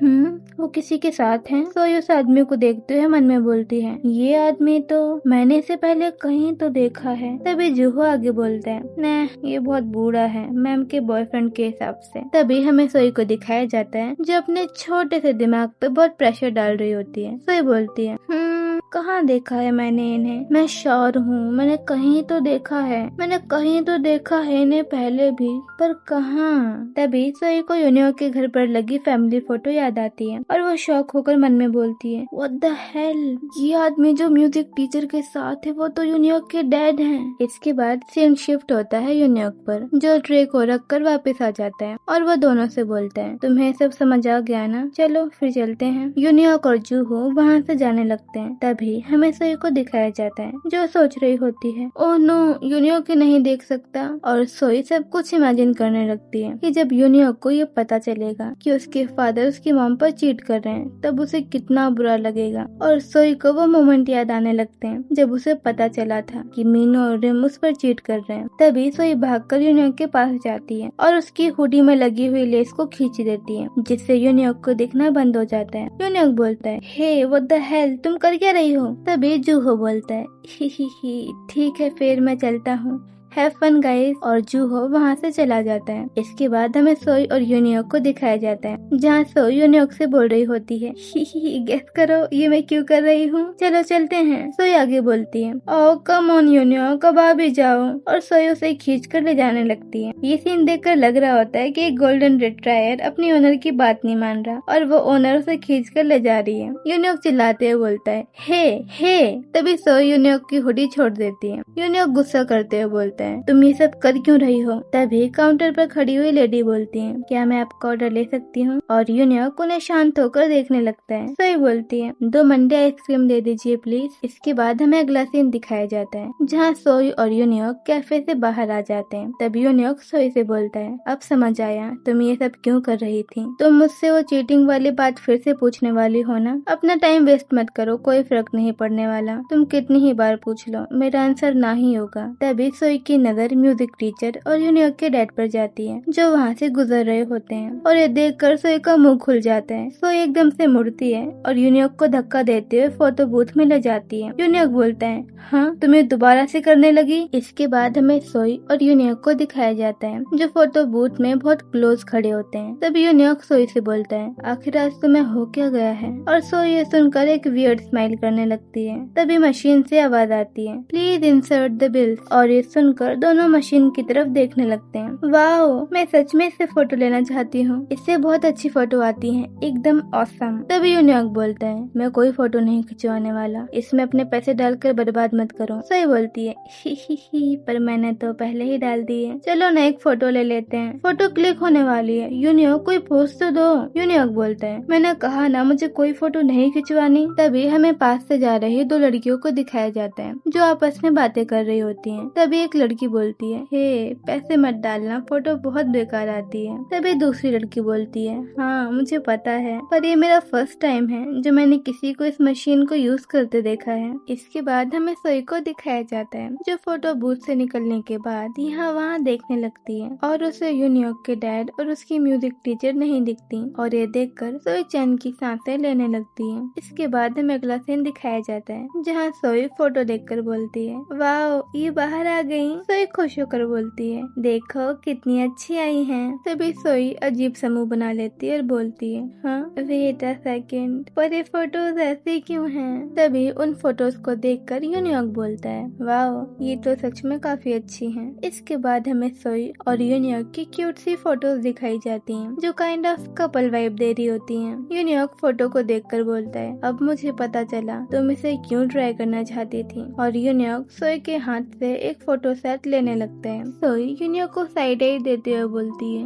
वो किसी के साथ है। सोई उस आदमी को देखते हुए मन में बोलती है, ये आदमी तो मैंने इसे पहले कहीं तो देखा है। तभी जूहो आगे बोलता है, न ये बहुत बूढ़ा है मैम के बॉयफ्रेंड के हिसाब से। तभी हमें सोई को दिखाया जाता है जो अपने छोटे से दिमाग पे बहुत प्रेशर डाल रही होती है। सोई बोलती है, कहाँ देखा है मैंने इन्हें? मैं श्योर हूँ मैंने कहीं तो देखा है, मैंने कहीं तो देखा है इन्हें पहले भी, पर कहाँ? तभी सोई को यूनियॉक के घर पर लगी फैमिली फोटो याद आती है और वो शॉक होकर मन में बोलती है, व्हाट द हेल, ये आदमी जो म्यूजिक टीचर के साथ है वो तो यूनियॉक के डैड हैं। इसके बाद सीन शिफ्ट होता है यूनियॉक पर, जो ट्रे को रख कर वापस आ जाता है और वो दोनों से बोलता है, तुम्हें सब समझ आ गया ना? चलो फिर चलते हैं। यूनियॉक और जूहो वहाँ से जाने लगते हैं। तभी हमें सोई को दिखाया जाता है जो सोच रही होती है, ओह नो यूनियॉक नहीं देख सकता। और सोई सब कुछ इमेजिन करने लगती है कि जब यूनियॉक को ये पता चलेगा कि उसके फादर उसकी मॉम पर चीट कर रहे हैं तब उसे कितना बुरा लगेगा। और सोई को वो मोमेंट याद आने लगते हैं जब उसे पता चला था कि मीनू और रिम उस पर चीट कर रहे हैं। तभी सोई भागकर यूनियॉक के पास जाती है और उसकी हुडी में लगी हुई लेस को खींच देती है, जिससे यूनियॉक को दिखना बंद हो जाता है। यूनियॉक बोलता है, हे व्हाट द हेल, तुम कर क्या रही हो? तभी जूहो बोलता है, ही ठीक है फिर मैं चलता हूँ, हैव फन गाइस। और जूहो वहाँ से चला जाता है। इसके बाद हमें सोई और यूनियॉक को दिखाया जाता है जहाँ सोई यूनियॉक से बोल रही होती है, ही गेस करो ये मैं क्यों कर रही हूँ? चलो चलते हैं। सोई आगे बोलती है, ओह कम ऑन यूनियॉक, अब आ भी जाओ। और सोई उसे खींच कर ले जाने लगती है। ये सीन देखकर लग रहा होता है कि एक गोल्डन रिट्रायर अपनी ओनर की बात नहीं मान रहा और वो ओनर उसे खींच कर ले जा रही है। यूनियॉक चिल्लाते हुए बोलता है, हे। तभी सोई यूनियॉक की हुडी छोड़ देती है। यूनियॉक गुस्सा करते हुए बोलता है, तुम ये सब कर क्यों रही हो? तभी काउंटर पर खड़ी हुई लेडी बोलती है, क्या मैं आपका ऑर्डर ले सकती हूँ? और यूनियॉक उन्हें शांत होकर देखने लगता है। सोई बोलती है, 2 मंडे आइसक्रीम दे दीजिए प्लीज। इसके बाद हमें अगला सीन दिखाया जाता है जहाँ सोई और यूनियॉक कैफे से बाहर आ जाते हैं। तब यूनियॉक सोई से बोलता है, अब समझ आया तुम ये सब क्यों कर रही थी। तुम मुझसे वो चीटिंग वाली बात फिर से पूछने वाली हो ना? अपना टाइम वेस्ट मत करो, कोई फर्क नहीं पड़ने वाला। तुम कितनी ही बार पूछ लो, मेरा आंसर ना ही होगा। तभी सोई की नजर म्यूजिक टीचर और यूनियॉक के डैड पर जाती है जो वहाँ से गुजर रहे होते हैं और ये देखकर सोई का मुंह खुल जाता है। सोई एकदम से मुड़ती है और यूनियॉक को धक्का देते हुए फोटो बूथ में ले जाती है। यूनियॉक बोलता है, हाँ तुम्हें दोबारा से करने लगी। इसके बाद हमें सोई और यूनियॉक को दिखाया जाता है जो फोटो बूथ में बहुत क्लोज खड़े होते हैं। तभी यूनियॉक सोई से बोलता है, आखिर आज तुम्हें हो क्या गया है? और सोई ये सुनकर एक वियर्ड स्माइल करने लगती है। तभी मशीन से आवाज आती है, प्लीज इंसर्ट द बिल्स। और ये सुनकर दोनों मशीन की तरफ देखने लगते हैं। वाओ, मैं सच में इससे फोटो लेना चाहती हूँ, इससे बहुत अच्छी फोटो आती है, एकदम ऑसम। तभी यूनियॉक बोलता है, मैं कोई फोटो नहीं खिंचवाने वाला, इसमें अपने पैसे डालकर बर्बाद मत करो। सोई बोलती है, ही पर मैंने तो पहले ही डाल दी है, चलो ना एक फोटो ले लेते हैं, फोटो क्लिक होने वाली है। यूनियॉक कोई पोज तो दो। यूनियॉक बोलता है, मैंने कहा ना मुझे कोई फोटो नहीं खिंचवानी। तभी हमें पास से जा रही 2 लड़कियों को दिखाया जाता है जो आपस में बातें कर रही होती है। तभी एक लड़की बोलती है, हे पैसे मत डालना, फोटो बहुत बेकार आती है। तभी दूसरी लड़की बोलती है, हाँ मुझे पता है, पर ये मेरा फर्स्ट टाइम है जो मैंने किसी को इस मशीन को यूज करते देखा है। इसके बाद हमें सोई को दिखाया जाता है जो फोटो बूथ से निकलने के बाद यहाँ वहाँ देखने लगती है और उसे यूनियॉक के डैड और उसकी म्यूजिक टीचर नहीं दिखती और ये देखकर सोई चैन की सांसें लेने लगती है। इसके बाद हमें अगला सीन दिखाया जाता है जहाँ सोई फोटो देखकर बोलती है, वाओ ये बाहर आ गई। सोई खुश होकर बोलती है, देखो कितनी अच्छी आई हैं। तभी सोई अजीब सा मुंह बना लेती है और बोलती है, हाँ वेट अ सेकंड, पर ये फोटोज ऐसी क्यों हैं? तभी उन फोटोज को देखकर यूनियॉक बोलता है, वाओ ये तो सच में काफी अच्छी हैं। इसके बाद हमें सोई और यूनियॉक की क्यूट सी फोटोज दिखाई जाती हैं, जो काइंड ऑफ कपल वाइब दे रही होती हैं। यूनियॉक फोटो को देखकर बोलता है, अब मुझे पता चला तुम इसे क्यों ट्राई करना चाहती थी। और यूनियॉक सोई के हाथ से एक फोटो सेट लेने लगता है। सोई यूनियॉक को साइड आई देते हुए बोलती है,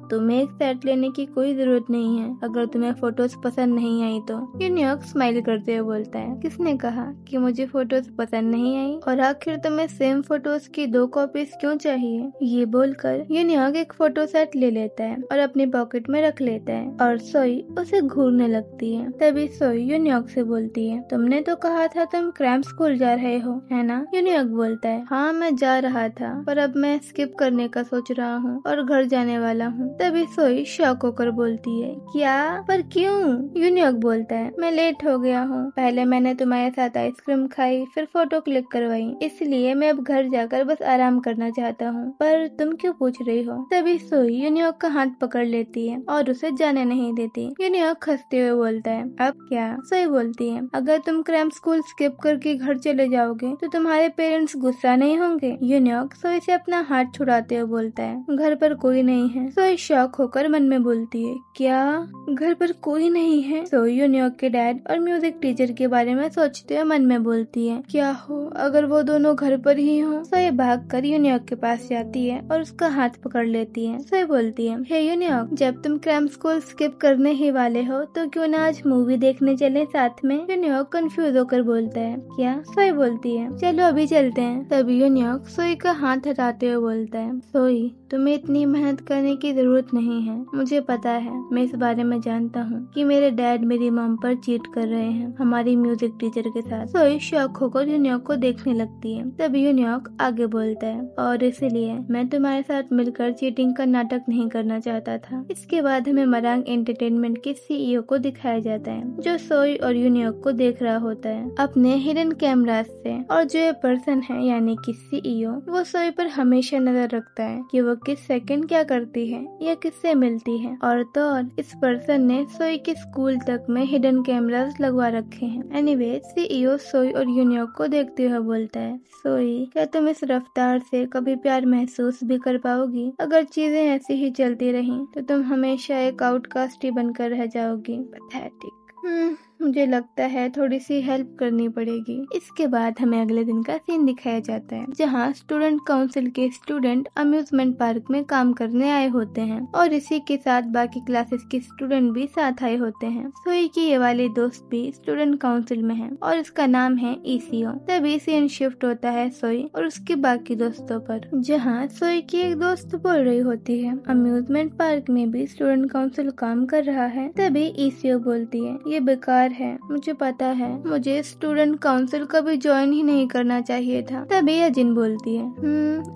तुम्हें एक सेट लेने की कोई जरूरत नहीं है, अगर तुम्हें फोटोज पसंद नहीं आई तो। यूनियॉक स्माइल करते हुए बोलता है, किसने कहा कि मुझे फोटोज पसंद नहीं आई, और आखिर तुम्हें सेम फोटोज की 2 कॉपीज क्यों चाहिए? ये बोलकर यूनियॉक एक फोटो सेट ले लेता है और अपनी पॉकेट में रख लेता है और सोई उसे घूरने लगती है। तभी सोई यूनियॉक से बोलती है, तुमने तो कहा था तुम क्रैम्प स्कूल जा रहे हो, है ना? यूनियॉक बोलता है, हाँ मैं जा रहा था, पर अब मैं स्किप करने का सोच रहा हूँ और घर जाने वाला हूँ। तभी सोई शॉक होकर बोलती है, क्या? पर क्यों? यूनियॉक बोलता है, मैं लेट हो गया हूँ, पहले मैंने तुम्हारे साथ आइसक्रीम खाई, फिर फोटो क्लिक करवाई, इसलिए मैं अब घर जाकर बस आराम करना चाहता हूँ, पर तुम क्यों पूछ रही हो? तभी सोई यूनियॉक का हाथ पकड़ लेती है और उसे जाने नहीं देती। यूनियॉक हंसते हुए बोलता है, अब क्या? सोई बोलती है, अगर तुम क्रैम्प स्कूल स्किप करके घर चले जाओगे तो तुम्हारे पेरेंट्स गुस्सा नहीं होंगे? यूनियॉक सोई से अपना हाथ छुड़ाते हुए बोलता है, घर पर कोई नहीं है। सोई शॉक होकर मन में बोलती है, क्या घर पर कोई नहीं है? सोई यूनियॉक के डैड और म्यूजिक टीचर के बारे में सोचते हुए मन में बोलती है, क्या हो अगर वो दोनों घर पर ही हो? सोई भागकर यूनियॉक के पास जाती है और उसका हाथ पकड़ लेती है। सोई बोलती है, हे यूनियॉक, जब तुम क्रैम्प स्कूल स्किप करने ही वाले हो तो क्यों ना आज मूवी देखने चले साथ में? यूनियॉक कंफ्यूज होकर बोलता है, क्या? सोई बोलती है, चलो अभी चलते हैं। तभी यूनियॉक सोई का हाथ हटाते हुए बोलता है, सोई तुम्हें इतनी मेहनत करने की जरूरत नहीं है, मुझे पता है, मैं इस बारे में जानता हूँ कि मेरे डैड मेरी मॉम पर चीट कर रहे हैं हमारी म्यूजिक टीचर के साथ। सोई शॉक होकर यूनियॉक को देखने लगती है। तभी यूनियॉक आगे बोलता है, और इसीलिए मैं तुम्हारे साथ मिलकर चीटिंग का नाटक नहीं करना चाहता था। इसके बाद हमें मरांग एंटरटेनमेंट के सीईओ को दिखाया जाता है, जो सोई और यूनियॉक को देख रहा होता है अपने हिडन कैमरास से, और जो ये पर्सन है यानी कि सीईओ, वो सोई पर हमेशा नजर रखता है कि वो किस सेकंड क्या करती है या किससे मिलती है। और तो और इस पर्सन ने सोई के स्कूल तक में हिडन कैमरास लगवा रखे हैं। एनीवे, सीईओ सोई और यूनियॉक को देखते हुए बोलता है, सोई क्या तुम इस रफ्तार से कभी प्यार महसूस भी कर पाओगी? अगर चीजें ऐसी ही चलती रही तो तुम हमेशा एक आउटकास्ट ही बनकर रह जाओगी। पैथेटिक। मुझे लगता है थोड़ी सी हेल्प करनी पड़ेगी। इसके बाद हमें अगले दिन का सीन दिखाया जाता है, जहाँ स्टूडेंट काउंसिल के स्टूडेंट अम्यूजमेंट पार्क में काम करने आए होते हैं और इसी के साथ बाकी क्लासेस के स्टूडेंट भी साथ आए होते हैं। सोई की ये वाली दोस्त भी स्टूडेंट काउंसिल में है और इसका नाम है ईसीओ। तभी सीन शिफ्ट होता है सोई और उसके बाकी दोस्तों पर, जहाँ सोई की एक दोस्त बोल रही होती है, अम्यूजमेंट पार्क में भी स्टूडेंट काउंसिल काम कर रहा है। तभी ईसीओ बोलती है, ये बेकार है, मुझे पता है, मुझे स्टूडेंट काउंसिल कभी ज्वाइन ही नहीं करना चाहिए था। तभी अजिन बोलती है,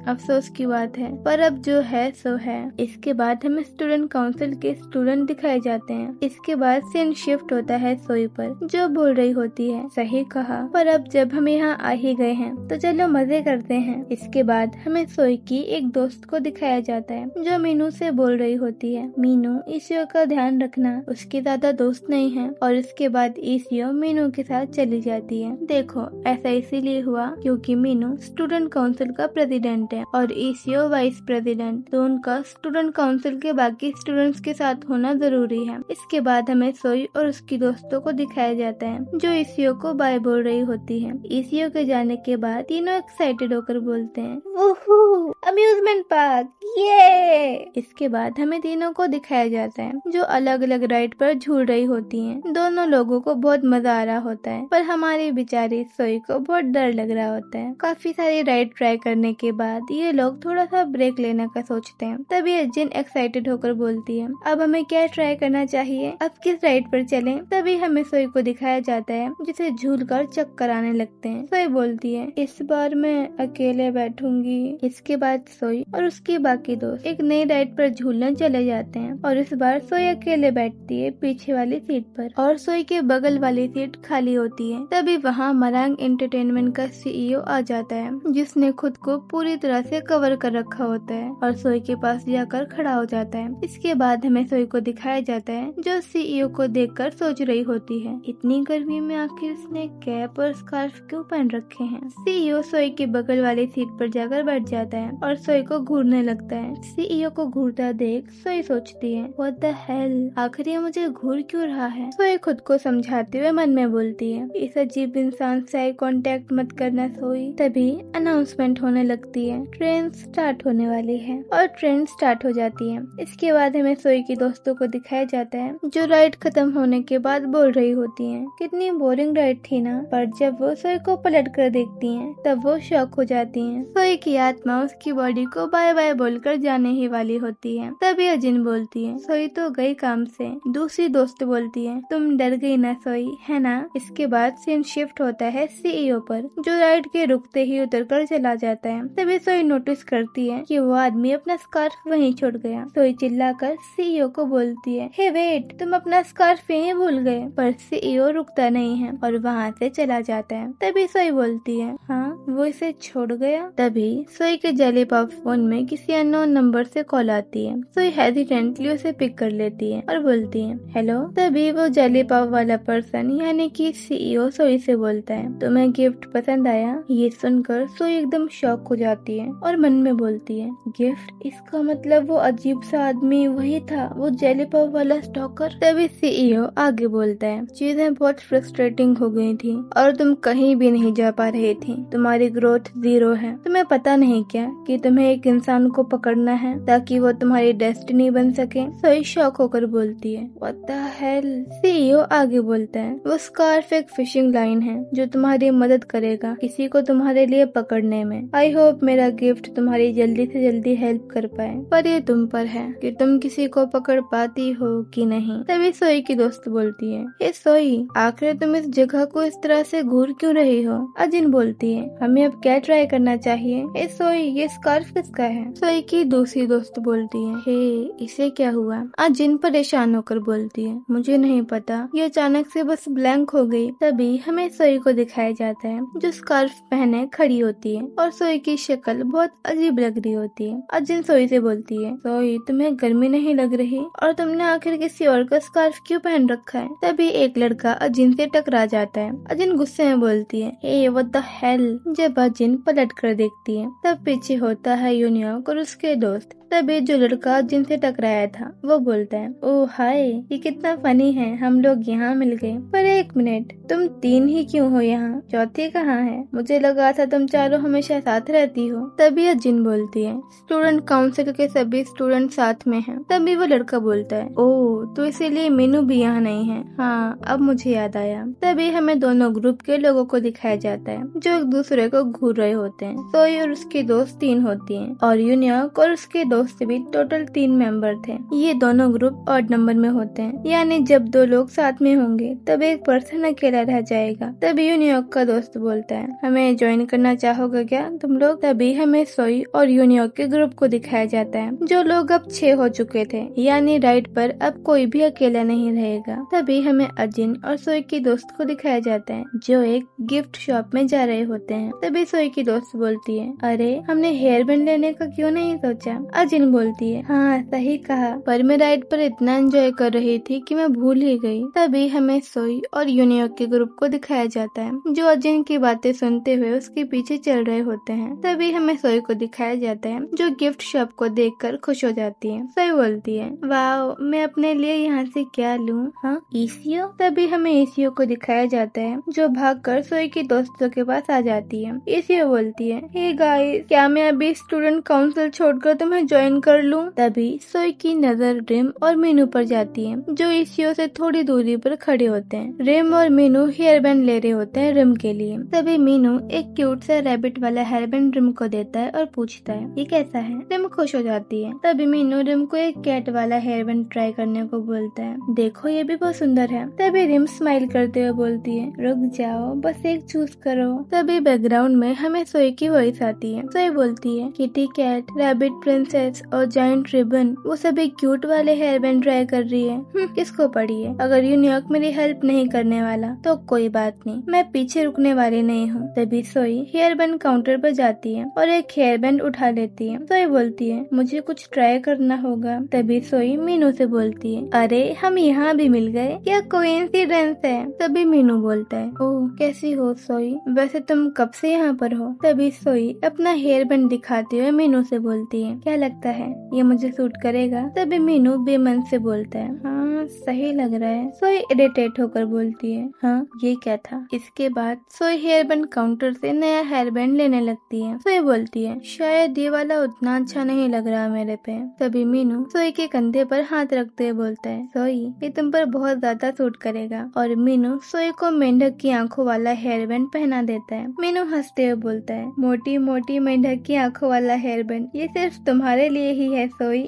अफसोस की बात है, पर अब जो है सो है। इसके बाद हमें स्टूडेंट काउंसिल के स्टूडेंट दिखाए जाते हैं। इसके बाद सीन शिफ्ट होता है सोई पर, जो बोल रही होती है, सही कहा, पर अब जब हम यहाँ आ ही गए हैं तो चलो मजे करते हैं। इसके बाद हमें सोई की एक दोस्त को दिखाया जाता है, जो मीनू से बोल रही होती है, मीनू ईसीओ का ध्यान रखना, उसके ज्यादा दोस्त नहीं है। और इसके बाद ईसीओ मीनू के साथ चली जाती है। देखो, ऐसा इसीलिए हुआ क्योंकि मीनू स्टूडेंट काउंसिल का प्रेसिडेंट है और ईसीओ वाइस प्रेसिडेंट, तो उनका स्टूडेंट काउंसिल के बाकी स्टूडेंट्स के साथ होना जरूरी है। इसके बाद हमें सोई और उसकी दोस्तों को दिखाया जाता है, जो ईसीओ को बाय बोल रही होती है। ईसीओ के जाने के बाद तीनों एक्साइटेड होकर बोलते हैं, वूहू, अम्यूजमेंट पार्क, ये। इसके बाद हमें तीनों को दिखाया जाता है, जो अलग अलग राइड पर झूल रही होती हैं। दोनों लोगों को बहुत मजा आ रहा होता है, पर हमारी बेचारी सोई को बहुत डर लग रहा होता है। काफी सारी राइड ट्राई करने के बाद ये लोग थोड़ा सा ब्रेक लेने का सोचते हैं। तभी अर्जुन एक्साइटेड होकर बोलती है, अब हमें क्या ट्राई करना चाहिए, अब किस राइड पर चलें? तभी हमें सोई को दिखाया जाता है, जिसे झूल कर चक्कर आने लगते हैं। सोई बोलती है, इस बार मैं अकेले बैठूंगी। इसके बाद सोई और उसके बाकी दोस्त एक नई राइड पर झूलने चले जाते हैं और इस बार सोई अकेले बैठती है पीछे वाली सीट पर, और सोई के के बगल वाली सीट खाली होती है। तभी वहाँ मरांग एंटरटेनमेंट का सीईओ आ जाता है, जिसने खुद को पूरी तरह से कवर कर रखा होता है और सोई के पास जाकर खड़ा हो जाता है। इसके बाद हमें सोई को दिखाया जाता है, जो सीईओ को देखकर सोच रही होती है, इतनी गर्मी में आखिर इसने कैप और स्कार्फ क्यों पहन रखे हैं। सीईओ सोई के बगल वाली सीट पर जाकर बैठ जाता है और सोई को घूरने लगता है। सीईओ को घूरता देख सोई सोचती है, व्हाट द हेल, आखिर ये मुझे घूर क्यों रहा है। सोई खुद को समझाते हुए मन में बोलती है, इस अजीब इंसान से आई कांटेक्ट मत करना सोई। तभी अनाउंसमेंट होने लगती है, ट्रेन स्टार्ट होने वाली है और ट्रेन स्टार्ट हो जाती है। इसके बाद हमें सोई की दोस्तों को दिखाया जाता है, जो राइड खत्म होने के बाद बोल रही होती हैं, कितनी बोरिंग राइड थी ना। पर जब वो सोई को पलट कर देखती हैं, तब वो शॉक हो जाती हैं। सोई की आत्मा उसकी बॉडी को बाय बाय बोलकर जाने ही वाली होती है। तभी अजिन बोलती है, सोई तो गई काम से। दूसरी दोस्त बोलती है, तुम डर गई ना सोई, है ना। इसके बाद सीन शिफ्ट होता है सीईओ पर, जो राइड के रुकते ही उतर कर चला जाता है। तभी सोई नोटिस करती है कि वो आदमी अपना स्कार्फ वहीं छोड़ गया। सोई चिल्लाकर सीईओ को बोलती है, हे वेट, तुम अपना स्कार्फ यहीं भूल गए। पर सीईओ रुकता नहीं है और वहाँ से चला जाता है। तभी सोई बोलती है, हाँ वो इसे छोड़ गया। तभी सोई के जेली पॉप फोन में किसी अननोन नंबर से कॉल आती है। सोई हेजिटेंटली उसे पिक कर लेती है और बोलती है, हेलो। तभी वो जेली पॉप वाला पर्सन यानी कि सीईओ सोई से बोलता है, तुम्हें गिफ्ट पसंद आया। ये सुनकर सोई एकदम शॉक हो जाती है और मन में बोलती है, गिफ्ट, इसका मतलब वो अजीब सा आदमी वही था, वो जेली पॉप वाला स्टॉकर। तभी सीईओ आगे बोलता है, चीजें बहुत फ्रस्ट्रेटिंग हो गई थी और तुम कहीं भी नहीं जा पा रही थी, तुम्हारी ग्रोथ 0 है। तुम्हें पता नहीं क्या कि तुम्हें एक इंसान को पकड़ना है ताकि वो तुम्हारी डेस्टिनी बन सके। सोई शॉक होकर बोलती है, व्हाट द हेल। सीईओ आगे बोलता है, वो स्कार्फ एक फिशिंग लाइन है जो तुम्हारी मदद करेगा किसी को तुम्हारे लिए पकड़ने में। आई होप मेरा गिफ्ट तुम्हारी जल्दी से जल्दी हेल्प कर पाए, पर ये तुम पर है कि तुम किसी को पकड़ पाती हो कि नहीं। तभी सोई की दोस्त बोलती है, ये सोई, आखिर तुम इस जगह को इस तरह से घूर क्यों रही हो। अजिन बोलती है, हमें अब क्या ट्राई करना चाहिए। ये सोई, ये स्कार्फ किसका है। सोई की दूसरी दोस्त बोलती है, हे इसे क्या हुआ। अजिन परेशान होकर बोलती है, मुझे नहीं पता, ये अचानक से बस ब्लैंक हो गई। तभी हमें सोई को दिखाया जाता है, जो स्कार्फ पहने खड़ी होती है और सोई की शक्ल बहुत अजीब लग रही होती है। अजिन सोई से बोलती है, सोई तुम्हें गर्मी नहीं लग रही और तुमने आखिर किसी और का स्कार्फ क्यों पहन रखा है। तभी एक लड़का अजिन से टकरा जाता है। अजिन गुस्से में बोलती है, हे व्हाट द हेल। जब अजिन पलट कर देखती है, तब पीछे होता है यूनियॉक और उसके दोस्त। तभी जो लड़का जिनसे टकराया था वो बोलता है, ओह हाय, ये कितना फनी है, हम लोग यहाँ मिल गए। पर एक मिनट, तुम 3 ही क्यों हो यहाँ, चौथी कहाँ है। मुझे लगा था तुम चारों हमेशा साथ रहती हो। तभी अजिन बोलती है, स्टूडेंट काउंसिल के सभी स्टूडेंट साथ में हैं। तभी वो लड़का बोलता है, ओह तो इसीलिए मीनू भी यहाँ नहीं है। हाँ अब मुझे याद आया। तभी हमें दोनों ग्रुप के लोगों को दिखाया जाता है, जो एक दूसरे को घूर रहे होते हैं। सोई और उसकी दोस्त 3 होती है और यूनियॉक और उसके दोस्त भी टोटल 3 मेंबर थे। ये दोनों ग्रुप ऑड नंबर में होते हैं, यानी जब 2 लोग साथ में होंगे तब एक पर्सन अकेला रह जाएगा। तभी यूनियॉक का दोस्त बोलता है, हमें ज्वाइन करना चाहोगे क्या तुम लोग। तभी हमें सोई और यूनियॉक के ग्रुप को दिखाया जाता है, जो लोग अब 6 हो चुके थे, यानी राइड पर अब कोई भी अकेला नहीं रहेगा। तभी हमें अजिन और सोई की दोस्त को दिखाया जाता है, जो एक गिफ्ट शॉप में जा रहे होते हैं। तभी सोई की दोस्त बोलती है, अरे हमने हेयर बैंड लेने का क्यों नहीं सोचा। अजिन बोलती है, हाँ सही कहा, पर मैं राइड पर इतना एंजॉय कर रही थी कि मैं भूल ही गई। तभी हमें सोई और यूनियॉक के ग्रुप को दिखाया जाता है, जो अजिन की बातें सुनते हुए उसके पीछे चल रहे होते हैं। तभी हमें सोई को दिखाया जाता है, जो गिफ्ट शॉप को देखकर खुश हो जाती है। सोई बोलती है, वाओ मैं अपने लिए यहाँ से क्या लूँ। हाँ ईसीओ। तभी हमें ईसीओ को दिखाया जाता है, जो भागकर सोई की दोस्तों के पास आ जाती है। ईसीओ बोलती है, हे गाइस, क्या मैं अभी स्टूडेंट काउंसिल छोड़कर तुम्हें ज्वाइन कर लूं। तभी सोई की नजर रिम और मीनू पर जाती है, जो ईसीओ से थोड़ी दूरी पर खड़े होते हैं। रिम और मीनू हेयर बैंड ले रहे होते हैं रिम के लिए। तभी मीनू एक क्यूट सा रैबिट वाला हेयर बैंड रिम को देता है और पूछता है, ये कैसा है। रिम खुश हो जाती है। तभी मीनू रिम को एक कैट वाला हेयर बैंड ट्राई करने को बोलता है, देखो ये भी बहुत सुंदर है। तभी रिम स्माइल करते हुए बोलती है, रुक जाओ बस एक चूज करो। तभी बैकग्राउंड में हमें सोई की वॉइस आती है। सोई बोलती है, Kitty cat, rabbit princess, princess और जायंट रिबन, वो सभी क्यूट वाले हेयर बैंड ट्राई कर रही है। किसको पड़ी है? अगर यूनियॉर्क मेरी हेल्प नहीं करने वाला तो कोई बात नहीं, मैं पीछे रुकने वाली नहीं हूँ। तभी सोई हेयर बैंड काउंटर पर जाती है और एक हेयर बैंड उठा लेती है। सोई बोलती है मुझे कुछ ट्राई करना होगा। तभी सोई मीनू से बोलती है अरे हम यहाँ भी मिल गए, क्या कोइंसिडेंस है। तभी मीनू बोलता है ओह कैसी हो सोई, वैसे तुम कब से यहाँ पर हो। तभी सोई अपना हेयर बैंड दिखाते हुए मीनू से बोलती है क्या लगता है ये मुझे सूट करेगा। तभी मीनू बेमन से बोलता है हाँ सही लग रहा है। सोई इरिटेट होकर बोलती है हाँ ये क्या था। इसके बाद सोई हेयर बैंड काउंटर से नया हेयर बैंड लेने लगती है। सोई बोलती है शायद ये वाला उतना अच्छा नहीं लग रहा मेरे पे। तभी मीनू सोई के कंधे पर हाथ रखते हुए बोलता है सोई ये तुम पर बहुत ज्यादा सूट करेगा। और मीनू सोई को मेंढक की आंखों वाला हेयर बैंड पहना देता है। मीनू हंसते हुए बोलता है मोटी मोटी मेंढक की आंखों वाला हेयर बैंड ये सिर्फ तुम्हारे लिए ही है सोई।